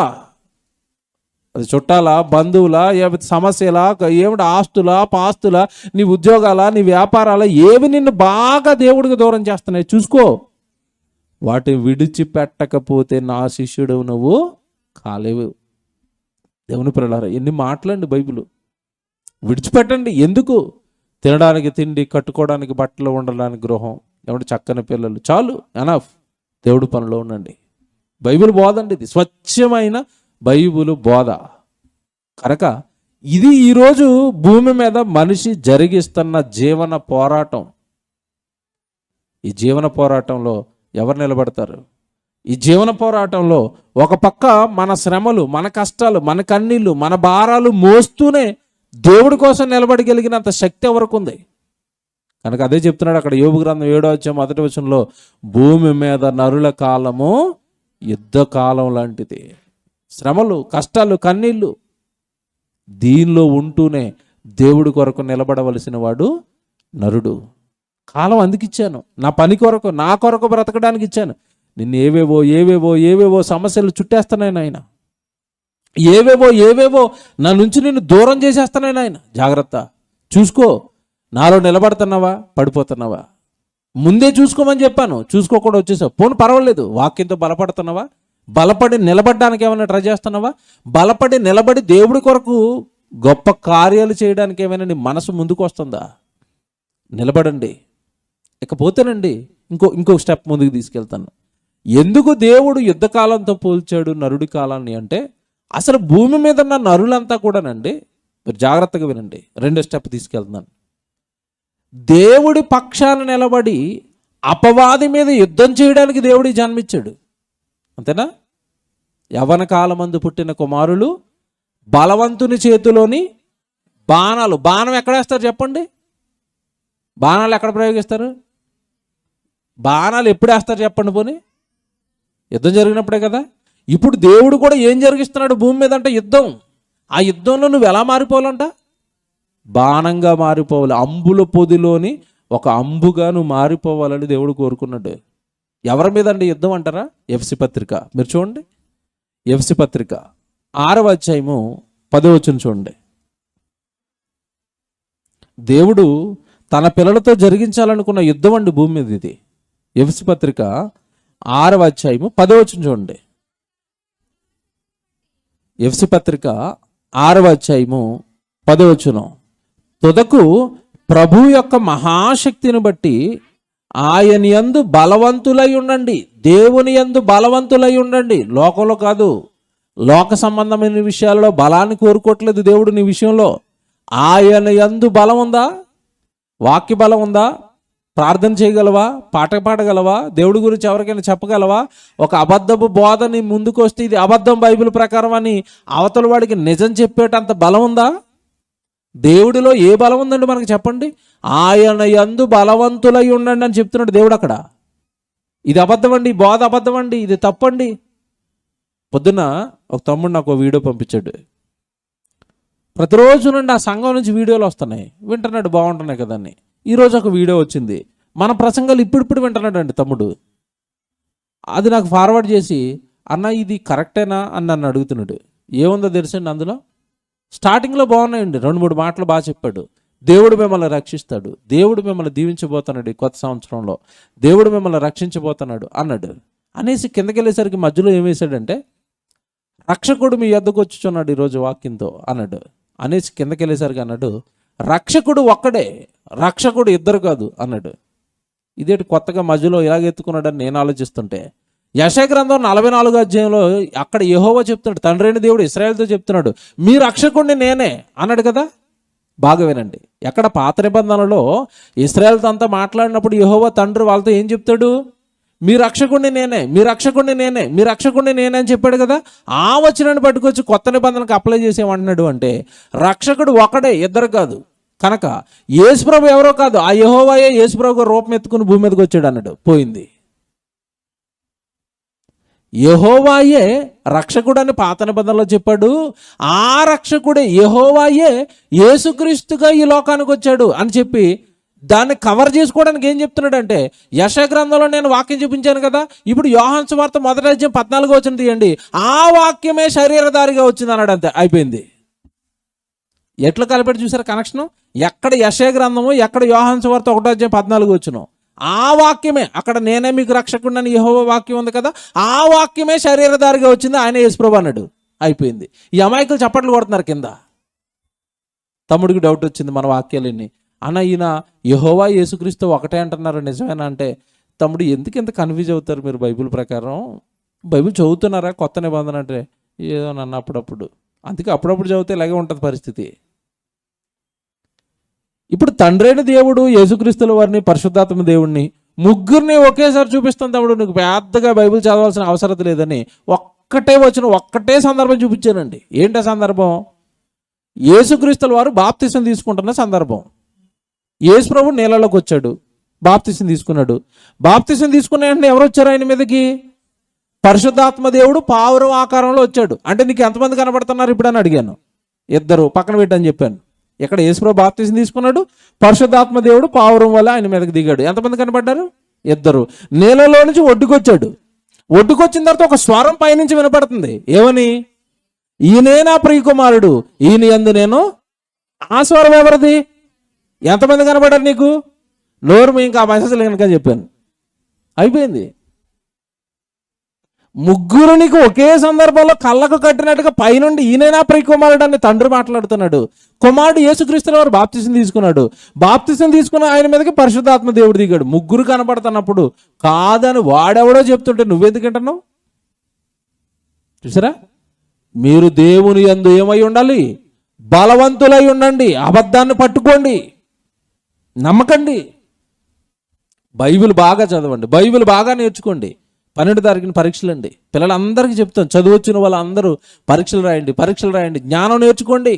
అది చుట్టాల, బంధువుల, సమస్యల, ఏమిటి ఆస్తుల, పాస్తుల, నీ ఉద్యోగాల, నీ వ్యాపారాల, ఏవి నిన్ను బాగా దేవుడికి దూరం చేస్తున్నాయి చూసుకో. వాటిని విడిచిపెట్టకపోతే నా శిష్యుడు నువ్వు కాలేవు. దేవుని పిల్లలారా, ఎన్ని మాటలండి బైబిల్. విడిచిపెట్టండి. ఎందుకు? తినడానికి తిండి, కట్టుకోవడానికి బట్టలు, ఉండడానికి గృహం, ఏమంటే చక్కని పిల్లలు, చాలు, ఎనఫ్. దేవుడి పనిలో ఉండండి. బైబిల్ బోధండి, ఇది స్వచ్ఛమైన బైబిల్ బోధ. కనుక ఇది ఈరోజు భూమి మీద మనిషి జరిగిస్తున్న జీవన పోరాటం. ఈ జీవన పోరాటంలో ఎవరు నిలబడతారు? ఈ జీవన పోరాటంలో ఒక పక్క మన శ్రమలు, మన కష్టాలు, మన కన్నీళ్ళు, మన భారాలు మోస్తూనే దేవుడి కోసం నిలబడగలిగినంత శక్తి ఎవరికి ఉంది? కనుక అదే చెప్తున్నాడు అక్కడ యోబు గ్రంథం 7వ అధ్యాయం 1వ వచనంలో, భూమి మీద నరుల కాలము యుద్ధ కాలం లాంటిది. శ్రమలు, కష్టాలు, కన్నీళ్ళు, దీనిలో ఉంటూనే దేవుడి కొరకు నిలబడవలసిన వాడు నరుడు. కాలం అందుకిచ్చాను, నా పని కొరకు, నా కొరకు బ్రతకడానికి ఇచ్చాను. నిన్ను ఏవేవో సమస్యలు చుట్టేస్తున్నాయి నాయన, ఏవేవో నా నుంచి నిన్ను దూరం చేసేస్తున్నాయి నాయన. జాగ్రత్త, చూసుకో. నాలో నిలబడుతున్నావా, పడిపోతున్నావా? ముందే చూసుకోమని చెప్పాను, చూసుకోకుండా వచ్చేసావు. పోను పర్వాలేదు, వాక్యంతో బలపడుతున్నావా? బలపడి నిలబడడానికి ఏమైనా ట్రై చేస్తున్నావా? బలపడి నిలబడి దేవుడి కొరకు గొప్ప కార్యాలు చేయడానికి ఏమైనా నీ మనసు ముందుకు వస్తుందా? నిలబడండి. ఇకపోతేనండి ఇంకో స్టెప్ ముందుకు తీసుకెళ్తాను. ఎందుకు దేవుడు యుద్ధకాలంతో పోల్చాడు నరుడి కాలాన్ని అంటే, అసలు భూమి మీద ఉన్న నరులంతా కూడానండి, మీరు జాగ్రత్తగా వినండి, 2వ స్టెప్ తీసుకెళ్తున్నాను. దేవుడి పక్షాన నిలబడి అపవాది మీద యుద్ధం చేయడానికి దేవుడి జన్మించాడు. అంతేనా? యవ్వన కాలమందు పుట్టిన కుమారులు బలవంతుని చేతిలోని బాణాలు. బాణం ఎక్కడ వేస్తారు చెప్పండి? బాణాలు ఎక్కడ ప్రయోగిస్తారు? బాణాలు ఎప్పుడు వేస్తారు చెప్పండి? పోనీ యుద్ధం జరిగినప్పుడే కదా. ఇప్పుడు దేవుడు కూడా ఏం జరిగిస్తున్నాడు భూమి మీద అంటే యుద్ధం. ఆ యుద్ధంలో నువ్వు ఎలా మారిపోవాలంట? బాణంగా మారిపోవాలి. అంబుల పొదిలోని ఒక అంబుగా నువ్వు మారిపోవాలని దేవుడు కోరుకున్నాడు. ఎవరి మీద అండి యుద్ధం అంటారా? ఎఫ్సి పత్రిక మీరు చూడండి. ఎఫ్సి పత్రిక 6వ అధ్యాయము 10వ వచనం చూడండి. దేవుడు తన పిల్లలతో జరిగించాలనుకున్న యుద్ధం అండి భూమి మీద ఇది. ఎఫ్సి పత్రిక 6వ అధ్యాయము 10వ వచనం చూడండి. ఎఫ్సి పత్రిక 6వ అధ్యాయము 10వ వచనం. తుదకు ప్రభు యొక్క మహాశక్తిని బట్టి ఆయన యందు బలవంతులై ఉండండి. దేవుని యందు బలవంతులై ఉండండి. లోకంలో కాదు, లోక సంబంధమైన విషయాలలో బలాన్ని కోరుకోవట్లేదు దేవుడు నీ విషయంలో. ఆయన యందు బలం ఉందా? వాక్య బలం ఉందా? ప్రార్థన చేయగలవా? పాట పాడగలవా? దేవుడి గురించి ఎవరికైనా చెప్పగలవా? ఒక అబద్ధపు బోధని ముందుకు వస్తే ఇది అబద్ధం బైబిల్ ప్రకారం అని అవతల వాడికి నిజం చెప్పేటంత బలం ఉందా? దేవుడిలో ఏ బలం ఉందండి మనకు చెప్పండి? ఆయన యందు బలవంతులై ఉండండి అని చెప్తున్నాడు దేవుడు అక్కడ. ఇది అబద్ధం అండి, బోధ అబద్ధం అండి, ఇది తప్పండి. పొద్దున్న ఒక తమ్ముడు నాకు ఒక వీడియో పంపించాడు. ప్రతిరోజు నుండి ఆ సంఘం నుంచి వీడియోలు వస్తున్నాయి, వింటున్నాడు, బాగుంటున్నాయి కదండి. ఈరోజు ఒక వీడియో వచ్చింది, మన ప్రసంగాలు ఇప్పుడిప్పుడు వింటున్నాడు అండి తమ్ముడు. అది నాకు ఫార్వర్డ్ చేసి, అన్న ఇది కరెక్టేనా అని నన్ను అడుగుతున్నాడు. ఏముందో తెలుసండి అందులో? స్టార్టింగ్లో బాగున్నాయండి, 2-3 మాటలు బాగా చెప్పాడు. దేవుడు మిమ్మల్ని రక్షిస్తాడు, దేవుడు మిమ్మల్ని దీవించబోతున్నాడు, ఈ కొత్త సంవత్సరంలో దేవుడు మిమ్మల్ని రక్షించబోతున్నాడు అన్నాడు. అనేసి కిందకి వెళ్ళేసరికి మధ్యలో ఏం వేశాడంటే, రక్షకుడు మీ యొద్దకు వచ్చుచున్నాడు ఈరోజు వాక్యంతో అన్నాడు. అనేసి కిందకి వెళ్ళేసరికి అన్నాడు, రక్షకుడు ఒక్కడే, రక్షకుడు ఇద్దరు కాదు అన్నాడు. ఇదేంటి కొత్తగా మధ్యలో ఇలాగెత్తుకున్నాడని నేను ఆలోచిస్తుంటే, యెషయా గ్రంథం 44వ అధ్యాయంలో అక్కడ యెహోవా చెప్తున్నాడు, తండ్రి అయిన దేవుడు ఇశ్రాయేలుతో చెప్తున్నాడు, మీ రక్షకుడిని నేనే అన్నాడు కదా. బాగా వినండి. ఎక్కడ పాత నిబంధనలో ఇశ్రాయేలుతో అంతా మాట్లాడినప్పుడు యెహోవా తండ్రి వాళ్ళతో ఏం చెప్తాడు? మీ రక్షకుడిని నేనే, మీ రక్షకుడిని నేనే, మీ రక్షకుడిని నేనే అని చెప్పాడు కదా. ఆ వచనాన్ని పట్టుకొచ్చి కొత్త నిబంధనకు అప్లై చేసేమంటున్నాడు అంటే, రక్షకుడు ఒకడే, ఇద్దరు కాదు. కనుక యేసుప్రభు ఎవరో కాదు, ఆ యెహోవాయే యేసుప్రభుగా రూపం ఎత్తుకుని భూమి మీదకి వచ్చాడు అన్నాడు. పోయింది. యెహోవాయే రక్షకుడు అని పాత నిబంధనలో చెప్పాడు. ఆ రక్షకుడే యెహోవాయే యేసుక్రీస్తుగా ఈ లోకానికి వచ్చాడు అని చెప్పి దాన్ని కవర్ చేసుకోవడానికి ఏం చెప్తున్నాడంటే, యెషయా గ్రంథంలో నేను వాక్యం చూపించాను కదా, ఇప్పుడు యోహాను సువార్త 1వ అధ్యాయం 14వ వచనం తీయండి, ఆ వాక్యమే శరీరధారిగా వచ్చింది అన్నాడు. అంతే, అయిపోయింది. ఎట్లా కలిపెట్టి చూసారు కనెక్షను? ఎక్కడ యెషయా గ్రంథము, ఎక్కడ యోహాను సువార్త 1వ అధ్యాయం 14వ వచనం, ఆ వాక్యమే అక్కడ నేనే మీకు రక్షకుడిని యెహోవా వాక్యం ఉంది కదా, ఆ వాక్యమే శరీరధారిగా వచ్చింది, ఆయన యేసుప్రభు అన్నాడు. అయిపోయింది. ఈ అమాయకులు చప్పట్లు కొడుతున్నారు కింద. తమ్ముడికి డౌట్ వచ్చింది మన వాక్యాలన్నీ. అన్న ఈయన యెహోవా యేసుక్రీస్తు ఒకటే అంటున్నారు, నిజమేనా అంటే, తమ్ముడు ఎందుకు ఇంత కన్ఫ్యూజ్ అవుతారు మీరు? బైబిల్ ప్రకారం బైబిల్ చదువుతున్నారా? కొత్త నిబంధన అంటే ఏదో నన్ను అప్పుడప్పుడు, అందుకే అప్పుడప్పుడు చదివితే ఇలాగే ఉంటుంది పరిస్థితి. ఇప్పుడు తండ్రి అయిన దేవుడు, యేసుక్రీస్తుల వారిని, పరిశుద్ధాత్మ దేవుడిని, ముగ్గురిని ఒకేసారి చూపిస్తాను తమ్ముడు. నీకు పెద్దగా బైబిల్ చదవాల్సిన అవసరం లేదని ఒక్కటే సందర్భం చూపించానండి. ఏంటా సందర్భం? యేసుక్రీస్తుల వారు బాప్తిసం తీసుకుంటున్న సందర్భం. యేసు ప్రభు నీళ్ళలోకి వచ్చాడు, బాప్తిసం తీసుకున్నాడు. బాప్తిసం తీసుకున్న వెంటనే ఎవరు వచ్చారు ఆయన మీదకి? పరిశుద్ధాత్మ దేవుడు పావురం ఆకారంలో వచ్చాడు. అంటే నీకు ఎంతమంది కనబడుతున్నారు ఇప్పుడు అని అడిగాను. 2 పక్కన పెట్టని చెప్పాను. ఇక్కడ యేసు ప్రభు బాప్తిసం తీసుకున్నాడు, పరిశుద్ధాత్మ దేవుడు పావురం వల్ల ఆయన మీదకి దిగాడు. ఎంతమంది కనబడ్డారు? 2. నీళ్ళలో నుంచి ఒడ్డుకొచ్చాడు. ఒడ్డుకొచ్చిన తర్వాత ఒక స్వరం పైనుంచి వినపడుతుంది. ఏమని? ఈయనే నా ప్రియకుమారుడు, ఈయన యందు నేను. ఆ స్వరం ఎవరిది? ఎంతమంది కనబడ్డారు నీకు? నోరు ఇంకా ఆ మెసేజ్ లేనక చెప్పాను. అయిపోయింది. ముగ్గురు నీకు ఒకే సందర్భంలో కళ్ళకు కట్టినట్టుగా పైనుండి ఈయన నా ప్రియకుమారుడు అని తండ్రి మాట్లాడుతున్నాడు. కుమారుడు యేసుక్రీస్తుల వారు బాప్తిసం తీసుకున్నాడు. బాప్తిసం తీసుకున్న ఆయన మీదకి పరిశుద్ధాత్మ దేవుడు దిగాడు. ముగ్గురు కనబడుతున్నప్పుడు కాదని వాడెవడో చెప్తుంటే నువ్వెందుకు అంటున్నావు? చూసారా? మీరు దేవుని యందు ఏమై ఉండాలి? బలవంతులై ఉండండి. అబద్ధాన్ని పట్టుకోండి. నమ్మకండి. బైబిల్ బాగా చదవండి, బైబిల్ బాగా నేర్చుకోండి. 12 తారీఖున పరీక్షలు అండి. పిల్లలందరికీ చెప్తాను, చదువు వచ్చిన వాళ్ళందరూ పరీక్షలు రాయండి, జ్ఞానం నేర్చుకోండి.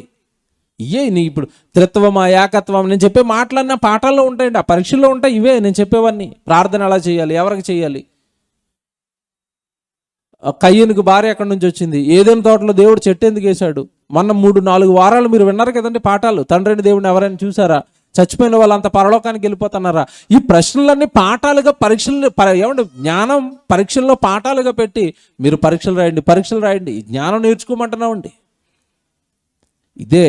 ఇవే నీ ఇప్పుడు త్రిత్వమా ఏకత్వం నేను చెప్పే మాటలన్న పాఠాల్లో ఉంటాయండి, ఆ పరీక్షల్లో ఉంటాయి. ఇవే నేను చెప్పేవన్నీ. ప్రార్థన ఎలా చేయాలి, ఎవరికి చేయాలి, కయ్యనుకు భార్య ఎక్కడి నుంచి వచ్చింది, ఏదైనా తోటలో దేవుడు చెట్టు ఎందుకు వేశాడు, మొన్న 3-4 వారాలు మీరు విన్నారు కదండి పాఠాలు. తండ్రిని దేవుడిని ఎవరైనా చూసారా, చచ్చిపోయిన వాళ్ళంతా పరలోకానికి వెళ్ళిపోతున్నారా? ఈ ప్రశ్నలన్నీ పాఠాలుగా పరీక్షలు ఏమంటే జ్ఞానం పరీక్షల్లో పాఠాలుగా పెట్టి మీరు పరీక్షలు రాయండి, జ్ఞానం నేర్చుకోమంటున్నామండి. ఇదే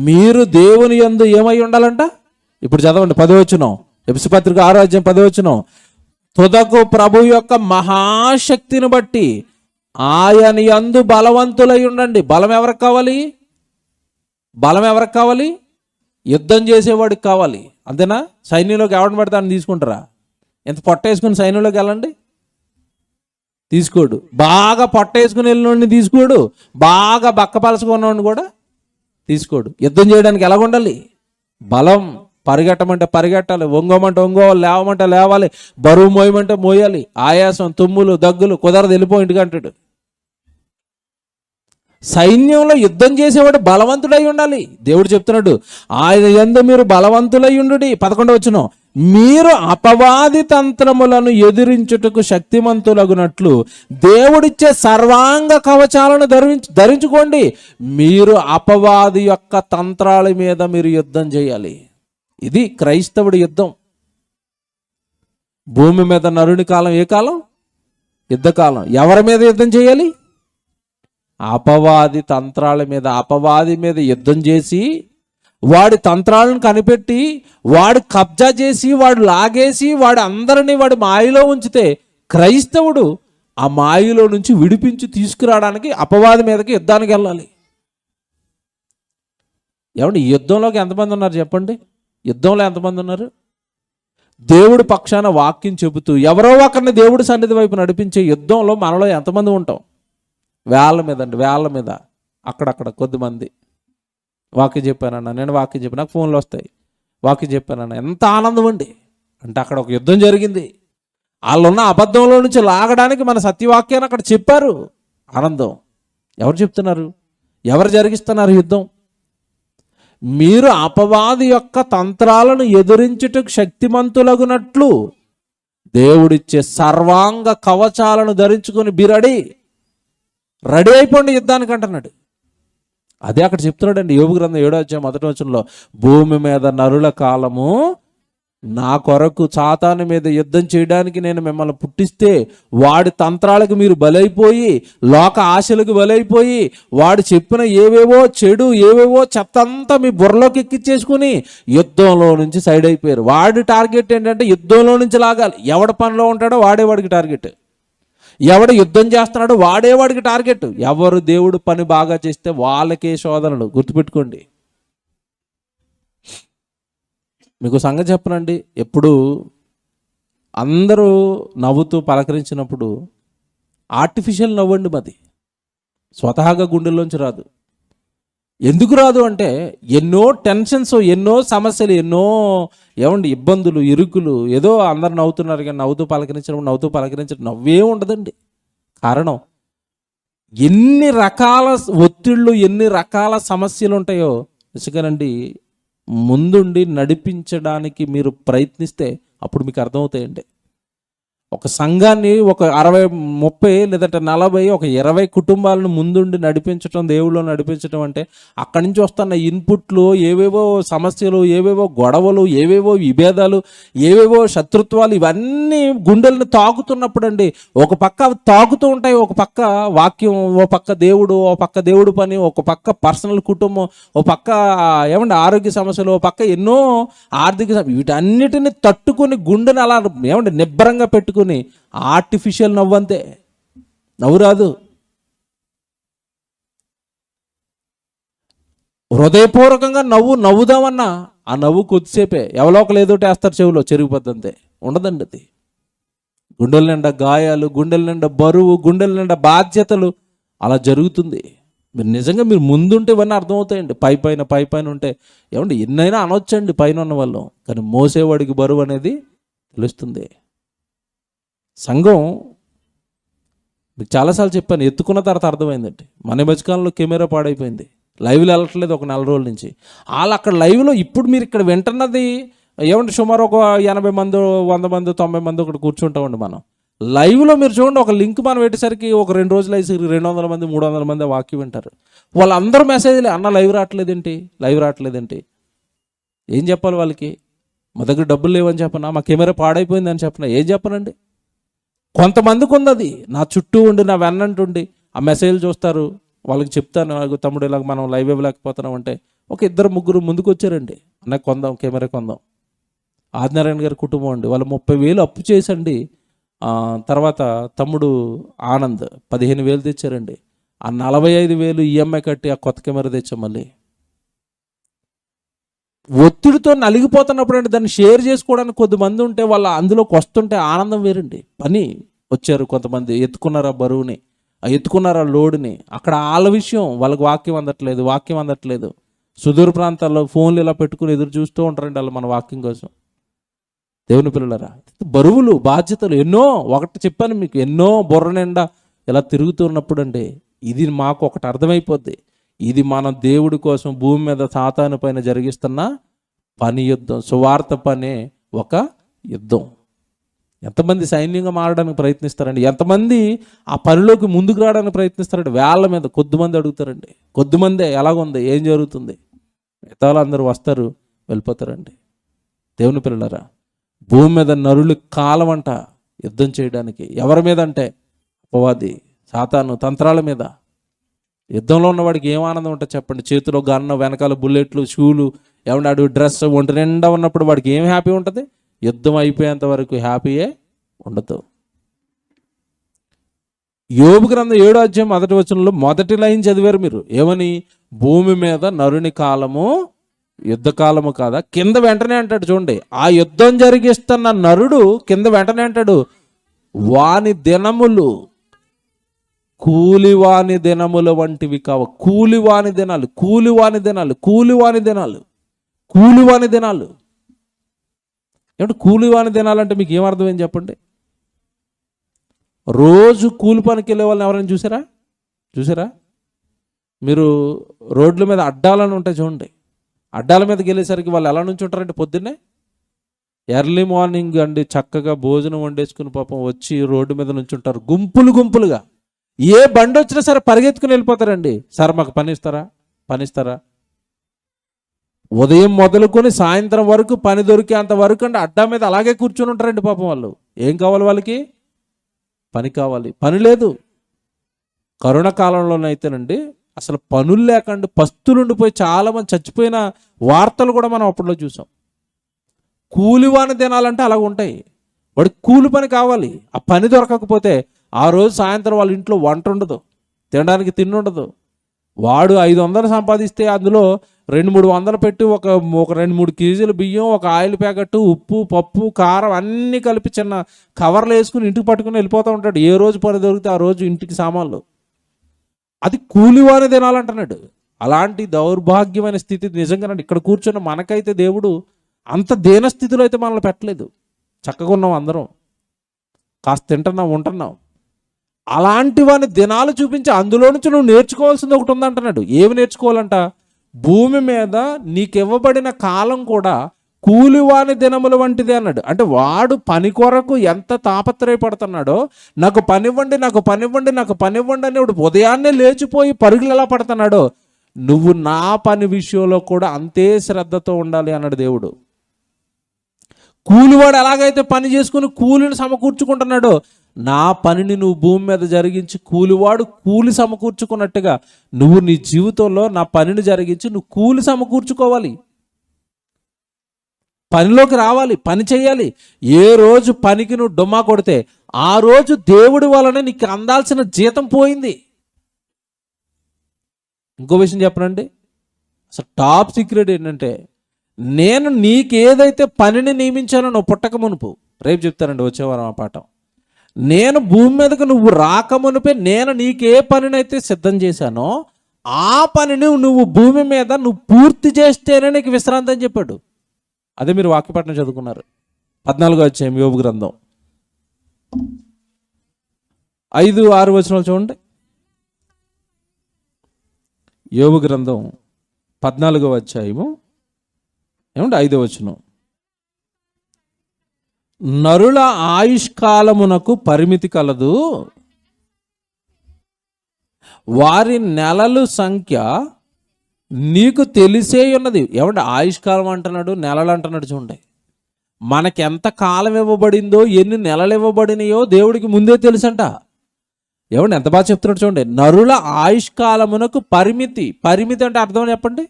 మీరు దేవుని యందు ఏమై ఉండాలంట. ఇప్పుడు చదవండి 10వ వచనం, ఎఫెసీ పత్రిక 6వ అధ్యాయం 10వ వచనం. తుదకు ప్రభు యొక్క మహాశక్తిని బట్టి ఆయన యందు బలవంతులై ఉండండి. బలం ఎవరికి కావాలి? యుద్ధం చేసేవాడికి కావాలి. అంతేనా? సైన్యంలోకి ఎవరిని పడితే అని తీసుకుంటారా? ఎంత పొట్టేసుకుని సైన్యంలోకి వెళ్ళండి, తీసుకోడు. బాగా పొట్టేసుకుని వెళ్ళినోడిని తీసుకోడు, బాగా బక్కపలసుకున్నవాడిని కూడా తీసుకోడు. యుద్ధం చేయడానికి ఎలా ఉండాలి? బలం. పరిగెట్టమంటే పరిగెట్టాలి, వంగమంటే వంగోవాలి, లేవమంటే లేవాలి, బరువు మోయమంటే మోయాలి. ఆయాసం, తుమ్ములు, దగ్గులు కుదరదు, వెళ్ళిపో ఇంటికి అంటాడు. సైన్యంలో యుద్ధం చేసేవాడు బలవంతుడై ఉండాలి. దేవుడు చెప్తున్నాడు, ఆయన యందు మీరు బలవంతులై ఉండుడి. 11వ వచనం, మీరు అపవాది తంత్రములను ఎదిరించుటకు శక్తిమంతులగునట్లు దేవుడిచ్చే సర్వాంగ కవచాలను ధరించుకోండి. మీరు అపవాది యొక్క తంత్రాల మీద మీరు యుద్ధం చేయాలి. ఇది క్రైస్తవుడి యుద్ధం. భూమి మీద నరుని కాలం ఏ కాలం? యుద్ధకాలం. ఎవరి మీద యుద్ధం చేయాలి? అపవాది తంత్రాల మీద. అపవాది మీద యుద్ధం చేసి వాడి తంత్రాలను కనిపెట్టి వాడు కబ్జా చేసి వాడు లాగేసి వాడు అందరినీ వాడి మాయలో ఉంచితే క్రైస్తవుడు ఆ మాయలో నుంచి విడిపించి తీసుకురావడానికి అపవాది మీదకి యుద్ధానికి వెళ్ళాలి. ఏమండి, ఈ యుద్ధంలోకి ఎంతమంది ఉన్నారు చెప్పండి? యుద్ధంలో ఎంతమంది ఉన్నారు? దేవుడి పక్షాన వాక్యం చెబుతూ ఎవరో ఒకరిని దేవుడి సన్నిధి వైపు నడిపించే యుద్ధంలో మనలో ఎంతమంది ఉంటాం? వేళ్ళ మీద అక్కడక్కడ కొద్దిమంది. వాక్యం చెప్పానన్నా, నేను వాక్యం చెప్పాను, నాకు ఫోన్లు వస్తాయి, వాక్యం చెప్పానన్నా, ఎంత ఆనందం అండి. అంటే అక్కడ ఒక యుద్ధం జరిగింది. వాళ్ళున్న అబద్ధంలో నుంచి లాగడానికి మన సత్యవాక్యాన్ని అక్కడ చెప్పారు. ఆనందం. ఎవరు చెప్తున్నారు? ఎవరు జరిగిస్తున్నారు యుద్ధం? మీరు అపవాది యొక్క తంత్రాలను ఎదురించుటకు శక్తిమంతులగునట్లు దేవుడిచ్చే సర్వాంగ కవచాలను ధరించుకొని రెడీ అయిపోండి యుద్ధానికి అంటున్నాడు. అదే అక్కడ చెప్తున్నాడండి యోబు గ్రంథం 7వ అధ్యాయం 1వ వచనంలో, భూమి మీద నరుల కాలము నా కొరకు సాతాను మీద యుద్ధం చేయడానికి నేను మిమ్మల్ని పుట్టిస్తే వాడి తంత్రాలకు మీరు బలైపోయి లోక ఆశలకు బలైపోయి వాడు చెప్పిన ఏవేవో చెత్తంతా మీ బుర్రలోకి ఎక్కిచ్చేసుకుని యుద్ధంలో నుంచి సైడ్ అయిపోయారు. వాడి టార్గెట్ ఏంటంటే యుద్ధంలో నుంచి లాగాలి. ఎవడ పనిలో ఉంటాడో వాడికి టార్గెట్, ఎవడు యుద్ధం చేస్తున్నాడో వాడికి టార్గెట్. ఎవరు దేవుడు పని బాగా చేస్తే వాళ్ళకే శోధనలు. గుర్తుపెట్టుకోండి. మీకు సంగతి చెప్పనండి, ఎప్పుడు అందరూ నవ్వుతూ పలకరించినప్పుడు ఆర్టిఫిషియల్ నవ్వండి, మాది స్వతహాగా గుండెల్లోంచి రాదు. ఎందుకు రాదు అంటే ఎన్నో టెన్షన్స్, ఎన్నో సమస్యలు, ఎన్నో ఇబ్బందులు, ఇరుకులు. ఏదో అందరు నవ్వుతున్నారు కానీ నవ్వుతూ పలకరించడం నవ్వే ఉండదండి. కారణం ఎన్ని రకాల ఒత్తిళ్ళు, ఎన్ని రకాల సమస్యలు ఉంటాయో నిజంగానండి ముందుండి నడిపించడానికి మీరు ప్రయత్నిస్తే అప్పుడు మీకు అర్థమవుతాయండి. ఒక సంఘాన్ని ఒక 60, 30 లేదంటే 40, ఒక 20 కుటుంబాలను ముందుండి నడిపించడం, దేవుళ్ళు నడిపించడం అంటే అక్కడి నుంచి వస్తున్న ఇన్పుట్లు, ఏవేవో సమస్యలు, ఏవేవో గొడవలు, ఏవేవో విభేదాలు, ఏవేవో శత్రుత్వాలు, ఇవన్నీ గుండెలను తాకుతున్నప్పుడు అండి ఒక పక్క తాకుతూ ఉంటాయి. ఒక పక్క వాక్యం, ఓ పక్క దేవుడు, ఓ పక్క దేవుడు పని, ఒక పక్క పర్సనల్ కుటుంబం, ఓ పక్క ఆరోగ్య సమస్యలు, ఓ పక్క ఎన్నో ఆర్థిక, వీటన్నిటిని తట్టుకుని గుండెని అలా నిబ్బరంగా పెట్టుకుని ఆర్టిఫిషియల్ నవ్వంతే, నవ్వు రాదు. హృదయపూర్వకంగా నవ్వుదామన్నా ఆ నవ్వు కొద్దిసేపే, ఎవరో ఒకరు ఏదోటి వేస్తారు చెవిలో, చెరిగిపోద్దంతే. ఉండదండి అది. గుండెల నిండా గాయాలు, గుండెల నిండా బరువు, గుండెల నిండా బాధ్యతలు, అలా జరుగుతుంది. మీరు ముందుంటే ఇవన్నీ అర్థమవుతాయండి. పై పైన ఉంటే ఏమండి ఎన్నైనా అనొచ్చండి పైన ఉన్న వాళ్ళు, కానీ మోసేవాడికి బరువు అనేది తెలుస్తుంది. సంఘం మీకు చాలాసార్లు చెప్పాను, ఎత్తుకున్న తర్వాత అర్థమైందండి. మన మధ్యకాలంలో కెమెరా పాడైపోయింది, లైవ్లో వెళ్ళట్లేదు ఒక 4 రోజుల నుంచి. వాళ్ళు అక్కడ లైవ్లో ఇప్పుడు మీరు ఇక్కడ వింటున్నది ఏమంటే సుమారు ఒక 80 మంది 100 మంది 90 మంది ఒకటి కూర్చుంటామండి. మనం లైవ్లో మీరు చూడండి, ఒక లింక్ మనం పెట్టేసరికి ఒక 2 రోజులు అయ్యేసరికి 200 మంది 300 మంది వాక్యం వింటారు. వాళ్ళందరూ మెసేజ్లే, అన్న లైవ్ రావట్లేదేంటి. ఏం చెప్పాలి వాళ్ళకి? మా దగ్గర డబ్బులు లేవని చెప్పనా, మా కెమెరా పాడైపోయిందని చెప్పనా, ఏం చెప్పనండి? కొంతమందికి ఉంది అది. నా చుట్టూ ఉండి నా వెన్నంటుండి ఆ మెసేజ్లు చూస్తారు. వాళ్ళకి చెప్తాను, తమ్ముడు ఇలాగ మనం లైవ్ ఇవ్వలేకపోతున్నాం అంటే ఒక 2-3 ముందుకు వచ్చారండి, అన్న కొందాం, కెమెరా కొందాం. ఆదినారాయణ గారి కుటుంబం అండి, వాళ్ళు 30,000 అప్పు చేసండి. తర్వాత తమ్ముడు ఆనంద్ 15,000 తెచ్చారండి. ఆ 45,000 ఈఎంఐ కట్టి ఆ కొత్త కెమెరా తెచ్చాం. మళ్ళీ ఒత్తిడితో నలిగిపోతున్నప్పుడు అంటే దాన్ని షేర్ చేసుకోవడానికి కొద్దిమంది ఉంటే వాళ్ళ అందులోకి వస్తుంటే ఆనందం వేరండి. పని వచ్చారు కొంతమంది, ఎత్తుకున్నారు ఆ బరువుని, ఎత్తుకున్నారు ఆ లోడుని. అక్కడ వాళ్ళ విషయం, వాళ్ళకి వాక్యం అందట్లేదు. సుదూర ప్రాంతాల్లో ఫోన్లు ఇలా పెట్టుకుని ఎదురు చూస్తూ ఉంటారండి వాళ్ళు మన వాక్యం కోసం. దేవుని పిల్లలారా, బరువులు బాధ్యతలు ఎన్నో, ఒకటి చెప్పాను మీకు, ఎన్నో బుర్ర నిండా ఇలా తిరుగుతున్నప్పుడు అండి ఇది మాకు ఒకటి అర్థమైపోద్ది, ఇది మన దేవుడి కోసం భూమి మీద సాతాను పైన జరిగిస్తున్న పని యుద్ధం, సువార్త పనే ఒక యుద్ధం. ఎంతమంది సైన్యంగా మారడానికి ప్రయత్నిస్తారండి, ఎంతమంది ఆ పనిలోకి ముందుకు రావడానికి ప్రయత్నిస్తారండి. వేళ్ళ మీద కొద్దిమంది అడుగుతారండి, కొద్దిమందే ఎలాగుంది ఏం జరుగుతుంది, మిగతా అందరూ వస్తారు వెళ్ళిపోతారండి. దేవుని పిల్లలారా, భూమి మీద నరులు కాలమంట యుద్ధం చేయడానికి. ఎవరి మీద అంటే అపవాది సాతాను తంత్రాల మీద. యుద్ధంలో ఉన్నవాడికి ఏం ఆనందం ఉంటుంది చెప్పండి? చేతిలో గన్న, వెనకాల బుల్లెట్లు, షూలు, ఏమన్నాడు డ్రెస్, ఒంటి నిండా ఉన్నప్పుడు వాడికి ఏం హ్యాపీ ఉంటుంది? యుద్ధం అయిపోయేంత వరకు హ్యాపీయే ఉండదు. యోబు గ్రంథం 7వ అధ్యాయం 1వ వచనంలో మొదటి లైన్ చదివారు మీరు, ఏమని? భూమి మీద నరుని కాలము యుద్ధకాలము కాదా? కింద వెంటనే అంటాడు చూడండి, ఆ యుద్ధం జరిగిస్తున్న నరుడు కింద వెంటనే అంటాడు, వాని దినములు కూలివాని దినముల వంటివి కావ. కూలివాని దినాలు. ఏమంటే కూలివాని దినాలంటే మీకు ఏమర్థమైంది చెప్పండి? రోజు కూలి పనికి వెళ్ళే వాళ్ళని ఎవరైనా చూసారా? మీరు రోడ్ల మీద అడ్డాలను ఉంటాయి చూడండి, అడ్డాల మీదకి వెళ్ళేసరికి వాళ్ళు ఎలా నుంచి ఉంటారంటే పొద్దున్నే ఎర్లీ మార్నింగ్ అండి, చక్కగా భోజనం వండేసుకుని పాపం వచ్చి రోడ్డు మీద నుంచి ఉంటారు గుంపులుగా. ఏ బండి వచ్చినా సరే పరిగెత్తుకుని వెళ్ళిపోతారండి. సార్ మాకు పని ఇస్తారా? ఉదయం మొదలుకొని సాయంత్రం వరకు పని దొరికేంత వరకు అండి అడ్డా మీద అలాగే కూర్చొని ఉంటారండి పాపం. వాళ్ళు ఏం కావాలి? వాళ్ళకి పని కావాలి, పని లేదు. కరోనా కాలంలోనైతేనండి అసలు పనులు లేకండి పస్తులుండిపోయి చాలామంది చచ్చిపోయిన వార్తలు కూడా మనం అప్పట్లో చూసాం. కూలివాని దినాలంటే అలాగ ఉంటాయి. వాడికి కూలి పని కావాలి. ఆ పని దొరకకపోతే ఆ రోజు సాయంత్రం వాళ్ళ ఇంట్లో వంట ఉండదు, తినడానికి తిండి ఉండదు. వాడు 500 సంపాదిస్తే అందులో 200-300 పెట్టి ఒక 2-3 కేజీలు బియ్యం, ఒక ఆయిల్ ప్యాకెట్, ఉప్పు, పప్పు, కారం అన్నీ కలిపి చిన్న కవర్లు వేసుకుని ఇంటికి పట్టుకుని వెళ్ళిపోతూ ఉంటాడు. ఏ రోజు పని దొరికితే ఆ రోజు ఇంటికి సామాన్లు. అది కూలివాని దినాలంటున్నాడు. అలాంటి దౌర్భాగ్యమైన స్థితి నిజంగానండి. ఇక్కడ కూర్చొని మనకైతే దేవుడు అంత దీన స్థితిలో అయితే మనల్ని పెట్టలేదు. చక్కగా ఉన్నాం అందరం, కాస్త తింటున్నాం, ఉంటున్నాం. అలాంటి వాని దినాలు చూపించి అందులో నుంచి నువ్వు నేర్చుకోవాల్సింది ఒకటి ఉందంటున్నాడు. ఏమి నేర్చుకోవాలంట? భూమి మీద నీకు ఇవ్వబడిన కాలం కూడా కూలివాని దినముల వంటిది అన్నాడు. అంటే వాడు పని కొరకు ఎంత తాపత్రయపడుతున్నాడో, నాకు పనివ్వండి అని వాడు ఉదయాన్నే లేచిపోయి పరుగులు ఎలా పడుతున్నాడో, నువ్వు నా పని విషయంలో కూడా అంతే శ్రద్ధతో ఉండాలి అన్నాడు దేవుడు. కూలివాడు ఎలాగైతే పని చేసుకుని కూలిని సమకూర్చుకుంటున్నాడో, నా పనిని నువ్వు భూమి మీద జరిగించి కూలివాడు కూలి సమకూర్చుకున్నట్టుగా నువ్వు నీ జీవితంలో నా పనిని జరిగించి నువ్వు కూలి సమకూర్చుకోవాలి. పనిలోకి రావాలి, పని చేయాలి. ఏ రోజు పనికి నువ్వు డొమ్మా కొడితే ఆ రోజు దేవుడి వలన నీకు అందాల్సిన జీతం పోయింది. ఇంకో విషయం చెప్పనండి, అసలు టాప్ సీక్రెట్ ఏంటంటే, నేను నీకేదైతే పనిని నియమించానో నువ్వు పుట్టక మునుపు, రేపు చెప్తానండి వచ్చేవారం ఆ పాఠం, నేను భూమి మీదకు నువ్వు రాకమునిపే నేను నీకే పనినైతే సిద్ధం చేశానో ఆ పనిని నువ్వు భూమి మీద నువ్వు పూర్తి చేస్తేనే నీకు విశ్రాంతి అని చెప్పాడు. అదే మీరు వాక్యపట్నం చదువుకున్నారు. 14వ అధ్యాయం యోబు గ్రంథం 5-6 వచనాలు చూడండి. యోబు గ్రంథం 14వ అధ్యాయము ఏమంటే 5వ వచనం. నరుల ఆయుష్కాలమునకు పరిమితి కలదు, వారి నెలలు సంఖ్య నీకు తెలిసే ఉన్నది. ఏమంటే ఆయుష్కాలం అంటున్నాడు, నెలలు అంటున్నాడు. చూడండి, మనకి ఎంత కాలం ఇవ్వబడిందో, ఎన్ని నెలలు ఇవ్వబడినాయో దేవుడికి ముందే తెలుసంట. ఏమంటే ఎంత బాగా చెప్తున్నాడు చూడండి. నరుల ఆయుష్కాలమునకు పరిమితి. పరిమితి అంటే అర్థం చెప్పండి.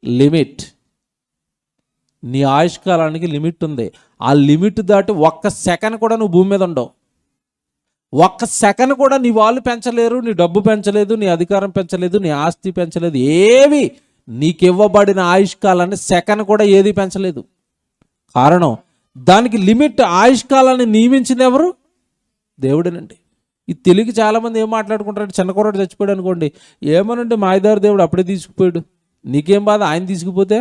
లిమిట్. నీ ఆయుష్కాలానికి లిమిట్ ఉంది. ఆ లిమిట్ దాటి ఒక్క సెకండ్ కూడా నువ్వు భూమి మీద ఉండవు. ఒక్క సెకండ్ కూడా నీ వాళ్ళు పెంచలేరు, నీ డబ్బు పెంచలేదు, నీ అధికారం పెంచలేదు, నీ ఆస్తి పెంచలేదు. ఏవి నీకు ఇవ్వబడిన ఆయుష్కాలాన్ని సెకండ్ కూడా ఏది పెంచలేదు. కారణం, దానికి లిమిట్. ఆయుష్కాలాన్ని నియమించింది ఎవరు? దేవుడేనండి. ఈ తెలుగు చాలామంది ఏం మాట్లాడుకుంటారంటే, చిన్న కుర్రాడు చచ్చిపోయాడు అనుకోండి, ఏమనంటే మాయదారు దేవుడు అప్పుడే తీసుకుపోయాడు. నీకేం బాధ? ఆయన తీసుకుపోతే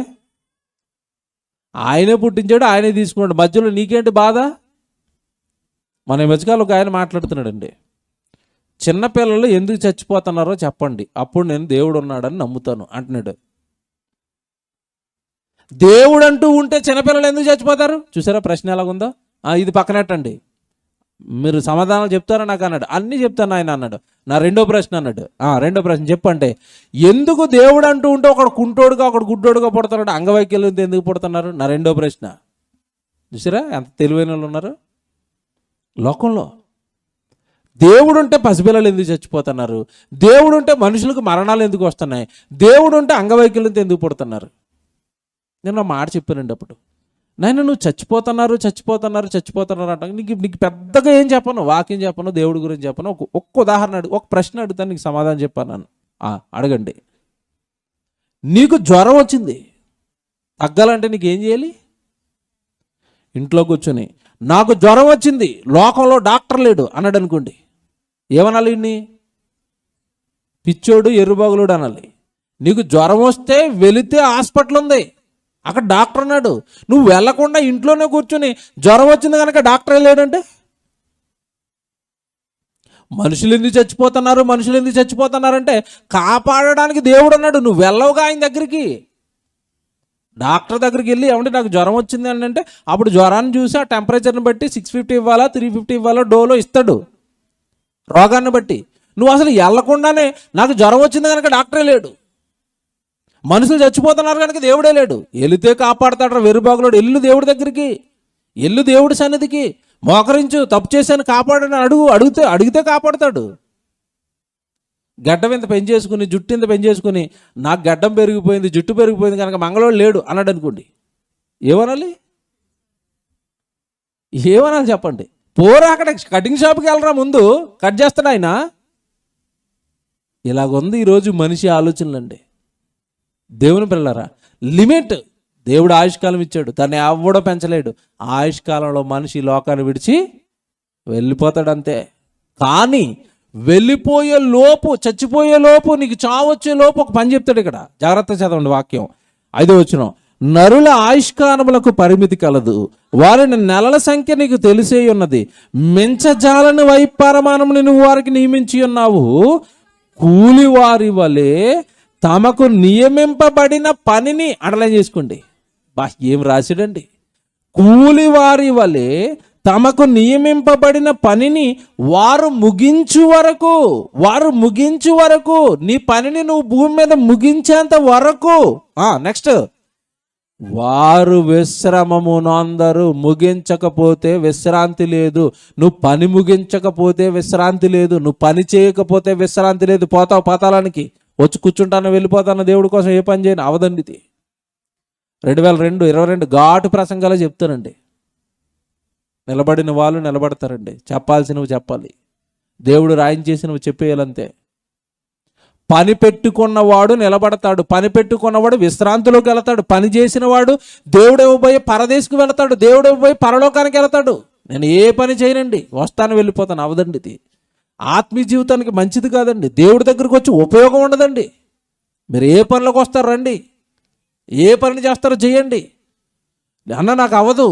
ఆయనే పుట్టించాడు, ఆయనే తీసుకున్నాడు, మధ్యలో నీకేంటి బాధ? మన మధ్యకాలం ఒక ఆయన మాట్లాడుతున్నాడండి, చిన్నపిల్లలు ఎందుకు చచ్చిపోతున్నారో చెప్పండి, అప్పుడు నేను దేవుడు ఉన్నాడని నమ్ముతాను అంటున్నాడు. దేవుడు అంటూ ఉంటే చిన్నపిల్లలు ఎందుకు చచ్చిపోతారు? చూసారా ప్రశ్న ఎలాగుందో? ఇది పక్కనట్టండి, మీరు సమాధానాలు చెప్తారా నాకు అన్నాడు. అన్నీ చెప్తాను ఆయన అన్నాడు. నా రెండో ప్రశ్న అన్నాడు. రెండో ప్రశ్న చెప్పంటే, ఎందుకు దేవుడు అంటూ ఉంటే ఒకడు కుంటోడుగా ఒకడు గుడ్డోడుగా పుడతాడు, అంగవైకల్యం ఎందుకు పుడుతున్నారు? నా రెండో ప్రశ్న. చూసారా ఎంత తెలివైన వాళ్ళు ఉన్నారు లోకంలో. దేవుడు ఉంటే పసిపిల్లలు ఎందుకు చచ్చిపోతున్నారు? దేవుడు ఉంటే మనుషులకు మరణాలు ఎందుకు వస్తున్నాయి? దేవుడు ఉంటే అంగవైకల్యంతో ఎందుకు పుడుతున్నారు? నేను నా మాట చెప్పానండి అప్పుడు. నాయన నువ్వు చచ్చిపోతున్నారు అంట. నీకు పెద్దగా ఏం చెప్పను, వాక్యం చెప్పను, దేవుడి గురించి చెప్పను. ఒక్క ఉదాహరణ ఒక ప్రశ్న అడుగుతాను, నీకు సమాధానం చెప్పాను నన్ను. అడగండి. నీకు జ్వరం వచ్చింది, తగ్గాలంటే నీకు ఏం చేయాలి? ఇంట్లో కూర్చొని నాకు జ్వరం వచ్చింది, లోకంలో డాక్టర్ లేడు అన్నాడు అనుకోండి, ఏమనాలి? ఇన్ని పిచ్చోడు ఎర్రుబాగులోడు అనాలి. నీకు జ్వరం వస్తే వెళితే హాస్పిటల్ ఉంది, అక్కడ డాక్టర్ ఉన్నాడు. నువ్వు వెళ్లకుండా ఇంట్లోనే కూర్చొని జ్వరం వచ్చింది కనుక డాక్టరే లేడంటే, మనుషులు ఎందుకు చచ్చిపోతున్నారంటే కాపాడడానికి దేవుడు అన్నాడు. నువ్వు వెళ్ళవుగా ఆయన దగ్గరికి. డాక్టర్ దగ్గరికి వెళ్ళి ఏమంటే నాకు జ్వరం వచ్చింది అని అంటే, అప్పుడు జ్వరాన్ని చూసి ఆ టెంపరేచర్ని బట్టి 650 ఇవ్వాలా 350 ఇవ్వాలా డోలో ఇస్తాడు, రోగాన్ని బట్టి. నువ్వు అసలు వెళ్ళకుండానే నాకు జ్వరం వచ్చింది కనుక డాక్టరే లేడు, మనుషులు చచ్చిపోతున్నారు కనుక దేవుడే లేడు, వెళితే కాపాడతాడు వెరుబాగులోడు. ఎల్లు దేవుడి దగ్గరికి, ఎల్లు దేవుడి సన్నిధికి, మోకరించు, తప్పు చేశాను కాపాడని అడిగితే కాపాడతాడు. గడ్డం ఇంత పెంచేసుకుని, జుట్టు ఇంత పెంచేసుకుని, నాకు గడ్డం పెరిగిపోయింది, జుట్టు పెరిగిపోయింది కనుక మంగళవాడు లేడు అన్నాడు అనుకోండి, ఏమనాలి చెప్పండి? పోరా అక్కడ కటింగ్ షాప్కి వెళ్ళరా, ముందు కట్ చేస్తాడు ఆయన. ఇలాగుంది ఈరోజు మనిషి ఆలోచనలండి. దేవుని పిల్లరా, లిమిట్. దేవుడు ఆయుష్కాలం ఇచ్చాడు, దాన్ని ఎవడో పెంచలేడు. ఆయుష్కాలంలో మనిషి లోకాన్ని విడిచి వెళ్ళిపోతాడు అంతే. కానీ వెళ్ళిపోయే లోపు, చచ్చిపోయే లోపు, నీకు చావు వచ్చే లోపు ఒక పని చెప్తాడు ఇక్కడ. జాగ్రత్త చదవండి వాక్యం. 5వ వచనం. నరుల ఆయుష్కాలములకు పరిమితి కలదు, వారిని నెలల సంఖ్య నీకు తెలిసే ఉన్నది. మించజాలని వైపరమానముని నువ్వు వారికి నియమించి ఉన్నావు. కూలివారి వలె తమకు నియమింపబడిన పనిని అండర్లైన్ చేసుకోండి. ఏం రాశాడండి? కూలివారి వలె తమకు నియమింపబడిన పనిని వారు ముగించు వరకు, నీ పనిని నువ్వు భూమి మీద ముగించేంత వరకు. నెక్స్ట్, వారు విశ్రమమునందరూ. ముగించకపోతే విశ్రాంతి లేదు. నువ్వు పని ముగించకపోతే విశ్రాంతి లేదు. నువ్వు పని చేయకపోతే విశ్రాంతి లేదు. పోతావు పాతాళానికి. వచ్చి కూర్చుంటాను, వెళ్ళిపోతాను, దేవుడి కోసం ఏ పని చేయను. అవదండి. ఇది 2022 ఘాటు ప్రసంగాలు చెప్తానండి. నిలబడిన వాళ్ళు నిలబడతారండి, చెప్పాల్సినవి చెప్పాలి, దేవుడు రాయించేసినవి చెప్పేయాలంతే. పని పెట్టుకున్నవాడు నిలబడతాడు, పని పెట్టుకున్నవాడు విశ్రాంతిలోకి వెళతాడు. పని చేసిన వాడు దేవుడు ఇవ్వబోయే పరదేశకు వెళతాడు, దేవుడు ఇవ్వబోయే పరలోకానికి వెళతాడు. నేను ఏ పని చేయనండి, వస్తాను వెళ్ళిపోతాను. అవదండి. ఇది ఆత్మీయ జీవితానికి మంచిది కాదండి. దేవుడి దగ్గరికి వచ్చి ఉపయోగం ఉండదండి. మీరు ఏ పనిలోకి వస్తారో రండి, ఏ పని చేస్తారో చేయండి. అన్న నాకు అవ్వదు,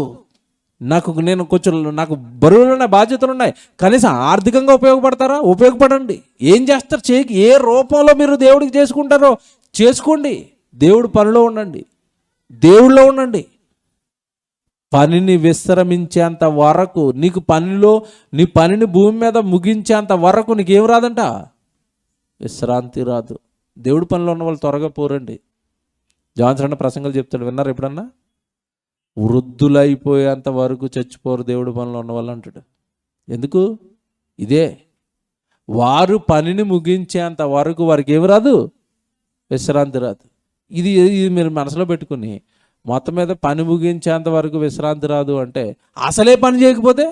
నేను కొంచెం నాకు బరువులు ఉన్నాయి, బాధ్యతలు ఉన్నాయి, కనీసం ఆర్థికంగా ఉపయోగపడతారా? ఉపయోగపడండి. ఏం చేస్తారు చేయకి, ఏ రూపంలో మీరు దేవుడికి చేసుకుంటారో చేసుకోండి. దేవుడి పనిలో ఉండండి, దేవుళ్ళో ఉండండి. పనిని విశ్రమించేంత వరకు నీకు నీ పనిని భూమి మీద ముగించేంత వరకు నీకేం రాదంట? విశ్రాంతి రాదు. దేవుడి పనిలో ఉన్న వాళ్ళు త్వరగా పోరండి. జాన్సన్ ప్రసంగాలు చెప్తాడు, విన్నారు ఎప్పుడన్నా? వృద్ధులైపోయేంత వరకు చచ్చిపోరు దేవుడి పనిలో ఉన్న వాళ్ళు అంటాడు. ఎందుకు? ఇదే, వారు పనిని ముగించేంత వరకు వారికి ఏమి రాదు? విశ్రాంతి రాదు. ఇది మీరు మనసులో పెట్టుకుని మొత్తం మీద పని ముగించేంత వరకు విశ్రాంతి రాదు అంటే అసలే పని చేయకపోతే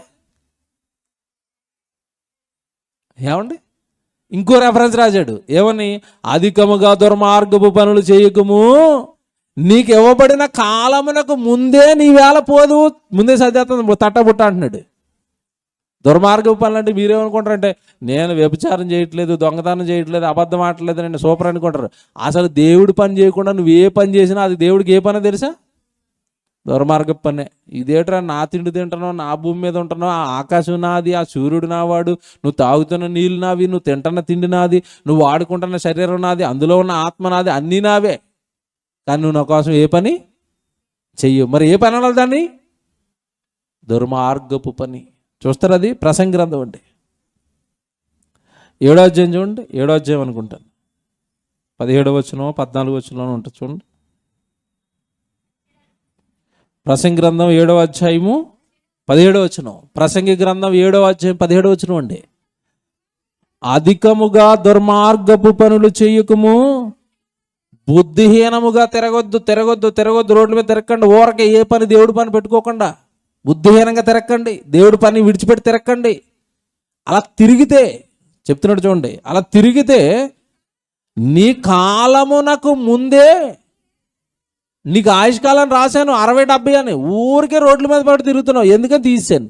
ఏమండి? ఇంకో రెఫరెన్స్ రాశాడు, ఏమని? అధికముగా దుర్మార్గపు పనులు చేయకము, నీకు ఇవ్వబడిన కాలమునకు ముందే నీ వేళ పోదు. ముందే సత్యాత్మ తట్టబుట్ట అంటున్నాడు. దుర్మార్గపు పనులు అంటే మీరేమనుకుంటారంటే, నేను వ్యభిచారం చేయట్లేదు, దొంగతనం చేయట్లేదు, అబద్ధం ఆడట్లేదు, నేను సూపర్ అనుకుంటారు. అసలు దేవుడి పని చేయకుండా నువ్వు ఏ పని చేసినా అది దేవుడికి ఏ పని తెలుసా? దుర్మార్గ పనే. ఇదేట్రా, నా తిండి తింటున్నావు, నా భూమి మీద ఉంటున్నావు, ఆ ఆకాశం నాది, ఆ సూర్యుడు నావాడు, నువ్వు తాగుతున్న నీళ్ళు నావి, నువ్వు తింటున్న తిండి నాది, నువ్వు వాడుకుంటున్న శరీరం నాది, అందులో ఉన్న ఆత్మ నాది, అన్నీ నావే. కానీ నువ్వు నా కోసం ఏ పని చెయ్యవు. మరి ఏ పని అనాలి దాన్ని? దుర్మార్గపు పని. చూస్తారు, అది ప్రసంగి గ్రంథం అండి. 7వ అధ్యాయం చూడండి, 7వ అధ్యాయం అనుకుంటాను, 17వ వచనం 14వ వచనం ఉంటుంది చూడండి. ప్రసంగి గ్రంథం 7వ అధ్యాయము 17వ వచనం. ప్రసంగి గ్రంథం 7వ అధ్యాయం 17వ వచనం అండి. అధికముగా దుర్మార్గపు పనులు చేయకము, బుద్ధిహీనముగా తిరగొద్దు. రోడ్ల మీద తిరగకండి. ఊరకే ఏ పని దేవుడి పని పెట్టుకోకుండా బుద్ధిహీనంగా తిరగకండి. దేవుడి పని విడిచిపెట్టి తిరగకండి. అలా తిరిగితే, చెప్తున్నాడు చూడండి, అలా తిరిగితే నీ కాలమునకు ముందే, నీకు ఆయుష్కాలం రాశాను 60-70 అని, ఊరికే రోడ్ల మీద పడి తిరుగుతున్నావు. ఎందుకని తీసాను?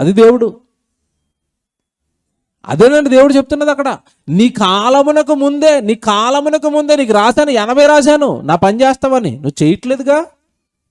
అది దేవుడు. అదేనండి దేవుడు చెప్తున్నది అక్కడ. నీ కాలమునకు ముందే నీకు రాశాను, 80 రాశాను, నా పని చేస్తావని. నువ్వు చేయట్లేదుగా,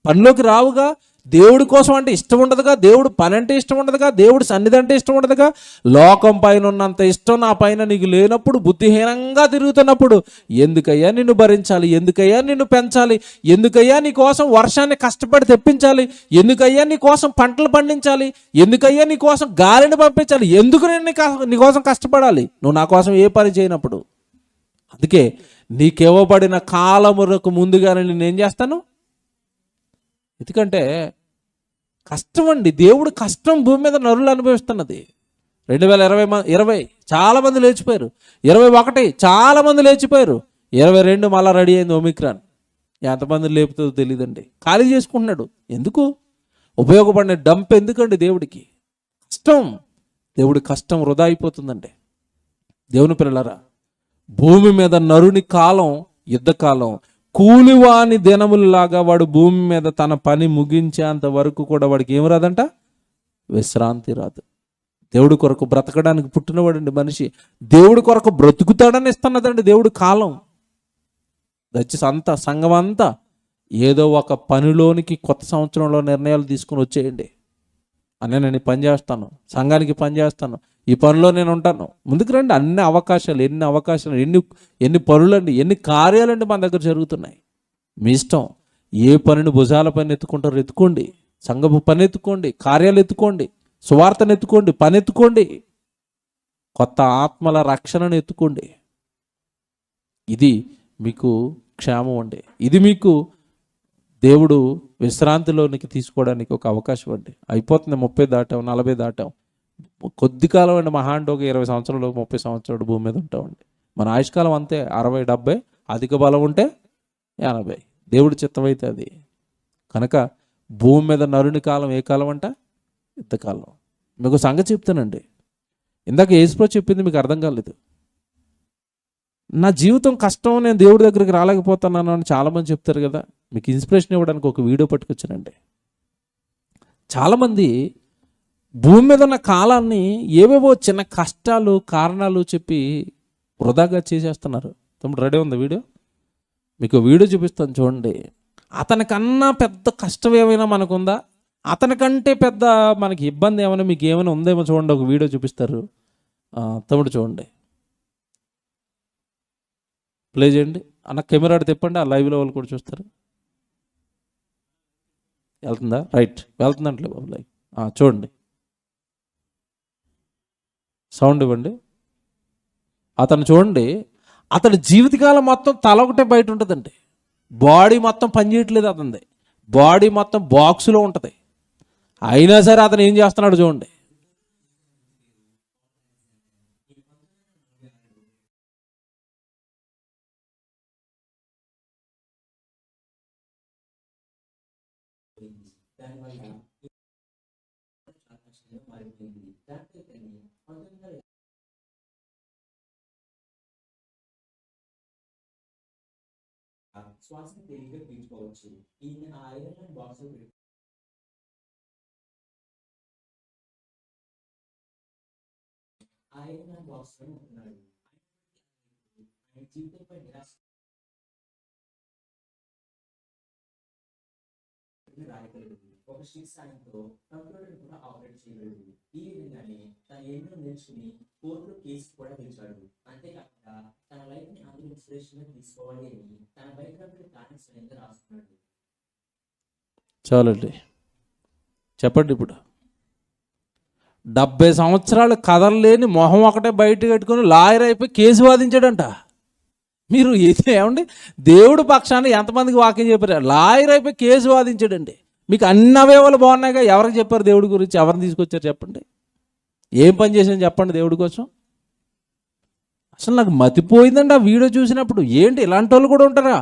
పనిలోకి రావుగా. దేవుడి కోసం అంటే ఇష్టం ఉండదుగా, దేవుడు పని అంటే ఇష్టం ఉండదుగా, దేవుడు సన్నిధి అంటే ఇష్టం ఉండదుగా. లోకం పైన ఉన్నంత ఇష్టం నా పైన నీకు లేనప్పుడు, బుద్ధిహీనంగా తిరుగుతున్నప్పుడు, ఎందుకయ్యా నిన్ను భరించాలి? ఎందుకయ్యా నిన్ను పెంచాలి? ఎందుకయ్యా నీ కోసం వర్షాన్ని కష్టపడి తెప్పించాలి? ఎందుకయ్యా నీ కోసం పంటలు పండించాలి? ఎందుకయ్యా నీ కోసం గాలిని పంపించాలి? ఎందుకు నేను నీ కోసం కష్టపడాలి? నువ్వు నా కోసం ఏ పని చేయనప్పుడు. అందుకే నీకివ్వబడిన కాలములకు ముందుగానే నేనేం చేస్తాను? ఎందుకంటే కష్టం అండి. దేవుడు కష్టం భూమి మీద నరులు అనుభవిస్తున్నది. 2020 చాలామంది లేచిపోయారు, 21 చాలామంది లేచిపోయారు, 22 మళ్ళా రెడీ అయింది ఒమిక్రాన్. ఎంతమంది లేపుతుందో తెలియదండి. ఖాళీ చేసుకుంటున్నాడు. ఎందుకు? ఉపయోగపడిన డంప్ ఎందుకండి దేవుడికి? కష్టం. దేవుడి కష్టం వృధా అయిపోతుందండి. దేవుని పిల్లలారా, భూమి మీద నరుని కాలం యుద్ధకాలం. కూలివాని దినములలాగా వాడు భూమి మీద తన పని ముగించేంత వరకు కూడా వాడికి ఏం రాదంట? విశ్రాంతి రాదు. దేవుడి కొరకు బ్రతకడానికి పుట్టినవాడండి మనిషి. దేవుడి కొరకు బ్రతుకుతాడని ఇస్తున్నదండి దేవుడి కాలం. దయచేసి సంఘం అంతా ఏదో ఒక పనిలోనికి కొత్త సంవత్సరంలో నిర్ణయాలు తీసుకుని వచ్చేయండి. అన్నీ నేను పని చేస్తాను, సంఘానికి పని చేస్తాను, ఈ పనిలో నేను ఉంటాను, ముందుకు రండి. ఎన్ని అవకాశాలు, ఎన్ని పనులండి, ఎన్ని కార్యాలండి మన దగ్గర జరుగుతున్నాయి. మీ ఇష్టం. ఏ పనిని భుజాల పని ఎత్తుకుంటారో ఎత్తుకోండి, సంఘపు పని ఎత్తుకోండి, కార్యాలు ఎత్తుకోండి, సువార్తను ఎత్తుకోండి, పని ఎత్తుకోండి, కొత్త ఆత్మల రక్షణను ఎత్తుకోండి. ఇది మీకు క్షేమం అండి. ఇది మీకు దేవుడు విశ్రాంతిలోనికి తీసుకోవడానికి ఒక అవకాశం అండి. అయిపోతుంది, 30 దాటాం, 40 దాటాం. కొద్ది కాలం అండి, మహా అంటే ఒక 20 సంవత్సరాలు 30 సంవత్సరాలు భూమి మీద ఉంటామండి. మన ఆయుష్కాలం అంతే 60-70, అధిక బలం ఉంటే 80. దేవుడి చిత్తం అయితే అది. కనుక భూమి మీద నరుని కాలం ఏ కాలం అంట? యుద్ధకాలం. మీకు సంగతి చెప్తానండి. ఇందాక యేసుప్రభు చెప్పింది మీకు అర్థం కాలేదు. నా జీవితం కష్టం, నేను దేవుడి దగ్గరికి రాలేకపోతున్నాను అని చాలామంది చెప్తారు కదా. మీకు ఇన్స్పిరేషన్ ఇవ్వడానికి ఒక వీడియో పట్టుకొచ్చానండి. చాలామంది భూమి మీద ఉన్న కాలాన్ని ఏవేవో చిన్న కష్టాలు కారణాలు చెప్పి వృధాగా చేసేస్తున్నారు. తమ్ముడు రెడీ ఉంది వీడియో, మీకు వీడియో చూపిస్తాను చూడండి. అతనికన్నా పెద్ద కష్టం ఏమైనా మనకుందా? అతనికంటే పెద్ద మనకి ఇబ్బంది ఏమైనా మీకు ఏమైనా ఉందేమో చూడండి. ఒక వీడియో చూపిస్తారు. తమ్ముడు చూడండి, ప్లే చేయండి అన్న. కెమెరా తిప్పండి, ఆ లైవ్లో వాళ్ళు కూడా చూస్తారు. వెళ్తుందా? రైట్, వెళ్తుందంటలే బాబు లైవ్. చూడండి, సౌండ్ ఇవ్వండి. అతను చూడండి, అతని జీవితకాలం మొత్తం తల ఒకటే బయట ఉంటుందండి. బాడీ మొత్తం పనిచేయట్లేదు అతనిది. బాడీ మొత్తం బాక్సులో ఉంటుంది. అయినా సరే అతను ఏం చేస్తున్నాడు చూడండి. శ్వాసను తేలిగ్గా పీల్చుకోవచ్చు. ఈయన ఆ ఐరన్ బాక్స్ ఐరన్ బాక్స్ లో ఉంటున్నాడు. ఆయన జీవితంపై నిరాశ రాయగలడు. ఒక స్టిక్ సాయంతో కంప్యూటర్ కూడా ఆపరేట్ చేయగలడు. ఈ విధంగానే తను ఎన్నో నేర్చుకుని కోర్టులో కేసు కూడా గెలిచాడు. అంతేకాకుండా తన లైఫ్ ని అందరూ ఇన్స్పిరేషన్ గా తీసుకోవాలి అని తన బయోగ్రఫీ ప్లానింగ్ స్వయంగా రాస్తున్నాడు. చాలండి, చెప్పండి. ఇప్పుడు 70 సంవత్సరాలు కదలలేని మొహం ఒకటే బయట కట్టుకుని లాయర్ అయిపోయి కేసు వాదించాడంట. మీరు ఏమండి, దేవుడు పక్షాన్ని ఎంతమందికి వాక్యం చెప్పారు? లాయర్ అయిపోయి కేసు వాదించాడండి. మీకు అన్ని అవయవాలు బాగున్నాయిగా, ఎవరికి చెప్పారు దేవుడి గురించి? ఎవరిని తీసుకొచ్చారు చెప్పండి? ఏం పని చేసాను చెప్పండి దేవుడి కోసం? అసలు నాకు మతిపోయిందండి ఆ వీడియో చూసినప్పుడు. ఏంటి ఇలాంటి వాళ్ళు కూడా ఉంటారా?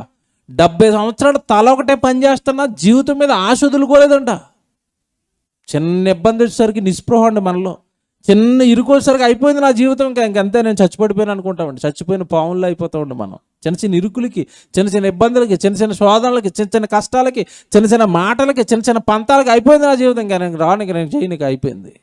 70 సంవత్సరాలు తల ఒకటే పని చేస్తున్నా జీవితం మీద ఆశ వదులుకోలేదంట. చిన్న ఇబ్బంది వచ్చేసరికి నిస్పృహ అండి మనలో. చిన్న ఇరుకోసరికి అయిపోయింది నా జీవితం, ఇంకంతే, నేను చచ్చిపడిపోయాను అనుకుంటామండి. చచ్చిపోయిన పావుల్లో అయిపోతామండి మనం. చిన్న చిన్న ఇరుకులకి, చిన్న చిన్న ఇబ్బందులకి, చిన్న చిన్న శోధనలకి, చిన్న చిన్న కష్టాలకి, చిన్న చిన్న మాటలకి, చిన్న చిన్న పంతాలకి అయిపోయింది నా జీవితం. ఇంకా నేను రానికి, నేను చేయనికి అయిపోయింది.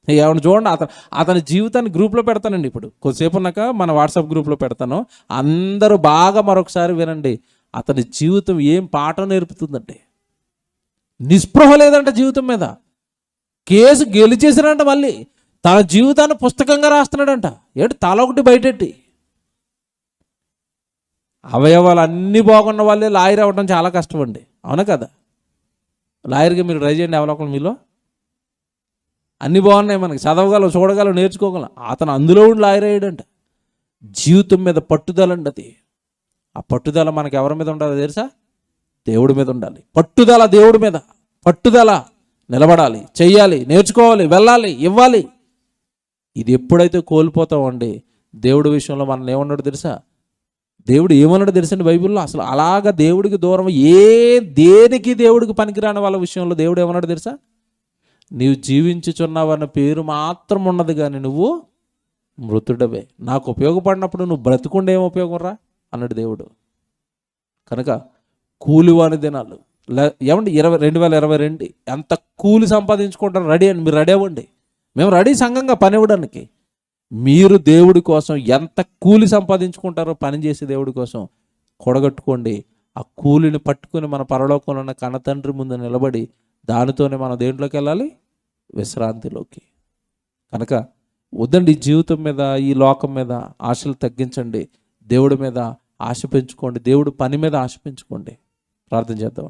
ఏమన్నా చూడండి, అతని జీవితాన్ని గ్రూప్లో పెడతానండి. ఇప్పుడు కొద్దిసేపు ఉన్నాక మన వాట్సాప్ గ్రూప్లో పెడతాను. అందరూ బాగా మరొకసారి వినండి. అతని జీవితం ఏం పాఠం నేర్పుతుందండి. నిస్పృహ లేదంట జీవితం మీద. కేసు గెలిచేసినంట, మళ్ళీ తన జీవితాన్ని పుస్తకంగా రాస్తున్నాడంట. ఏంటి తల ఒకటి బయటెట్టి. అవయవాలు అన్నీ బాగున్న వాళ్ళే లాయర్ అవ్వడం చాలా కష్టం అండి, అవునా కదా? లాయర్గా మీరు ట్రై చేయండి. అవలోకం మీలో అన్నీ బాగున్నాయి, మనకి చదవగలం, చూడగలం, నేర్చుకోగలం. అతను అందులో ఉండి లాయర్ అయ్యాడంట. జీవితం మీద పట్టుదల అండి అది. ఆ పట్టుదల మనకి ఎవరి మీద ఉండాలి తెలుసా? దేవుడి మీద ఉండాలి. పట్టుదల దేవుడి మీద, పట్టుదల నిలబడాలి, చెయ్యాలి, నేర్చుకోవాలి, వెళ్ళాలి, ఇవ్వాలి. ఇది ఎప్పుడైతే కోల్పోతామండి, దేవుడి విషయంలో మనల్ని ఏమన్నాడు తెలుసా? దేవుడు ఏమన్నాడు తెలుసండి బైబిల్లో? అసలు అలాగా దేవుడికి దూరం దేనికి దేవుడికి పనికిరాని వాళ్ళ విషయంలో దేవుడు ఏమన్నాడు తెలుసా? నీవు జీవించుచున్నావన్న పేరు మాత్రం ఉన్నది, కానీ నువ్వు మృతుడవే. నాకు ఉపయోగపడినప్పుడు నువ్వు బ్రతుకుండే ఏం ఉపయోగం రా అన్నాడు దేవుడు. కనుక కూలివాని దినాలు ఏమండి 2022 ఎంత కూలి సంపాదించుకుంటారు? రెడీ అండి, మీరు రెడీ అవ్వండి. మేము రెడీ సంఘంగా పని ఇవ్వడానికి. మీరు దేవుడి కోసం ఎంత కూలి సంపాదించుకుంటారో పని చేసి దేవుడి కోసం కూడగట్టుకోండి. ఆ కూలిని పట్టుకుని మన పరలోకంలో ఉన్న కన్నతండ్రి ముందు నిలబడి దానితోనే మనం దేంట్లోకి వెళ్ళాలి? విశ్రాంతిలోకి. కనుక వద్దండి, జీవితం మీద, ఈ లోకం మీద ఆశలు తగ్గించండి. దేవుడి మీద ఆశ పెంచుకోండి. దేవుడు పని మీద ఆశ పెంచుకోండి. ప్రార్థన చేద్దాం.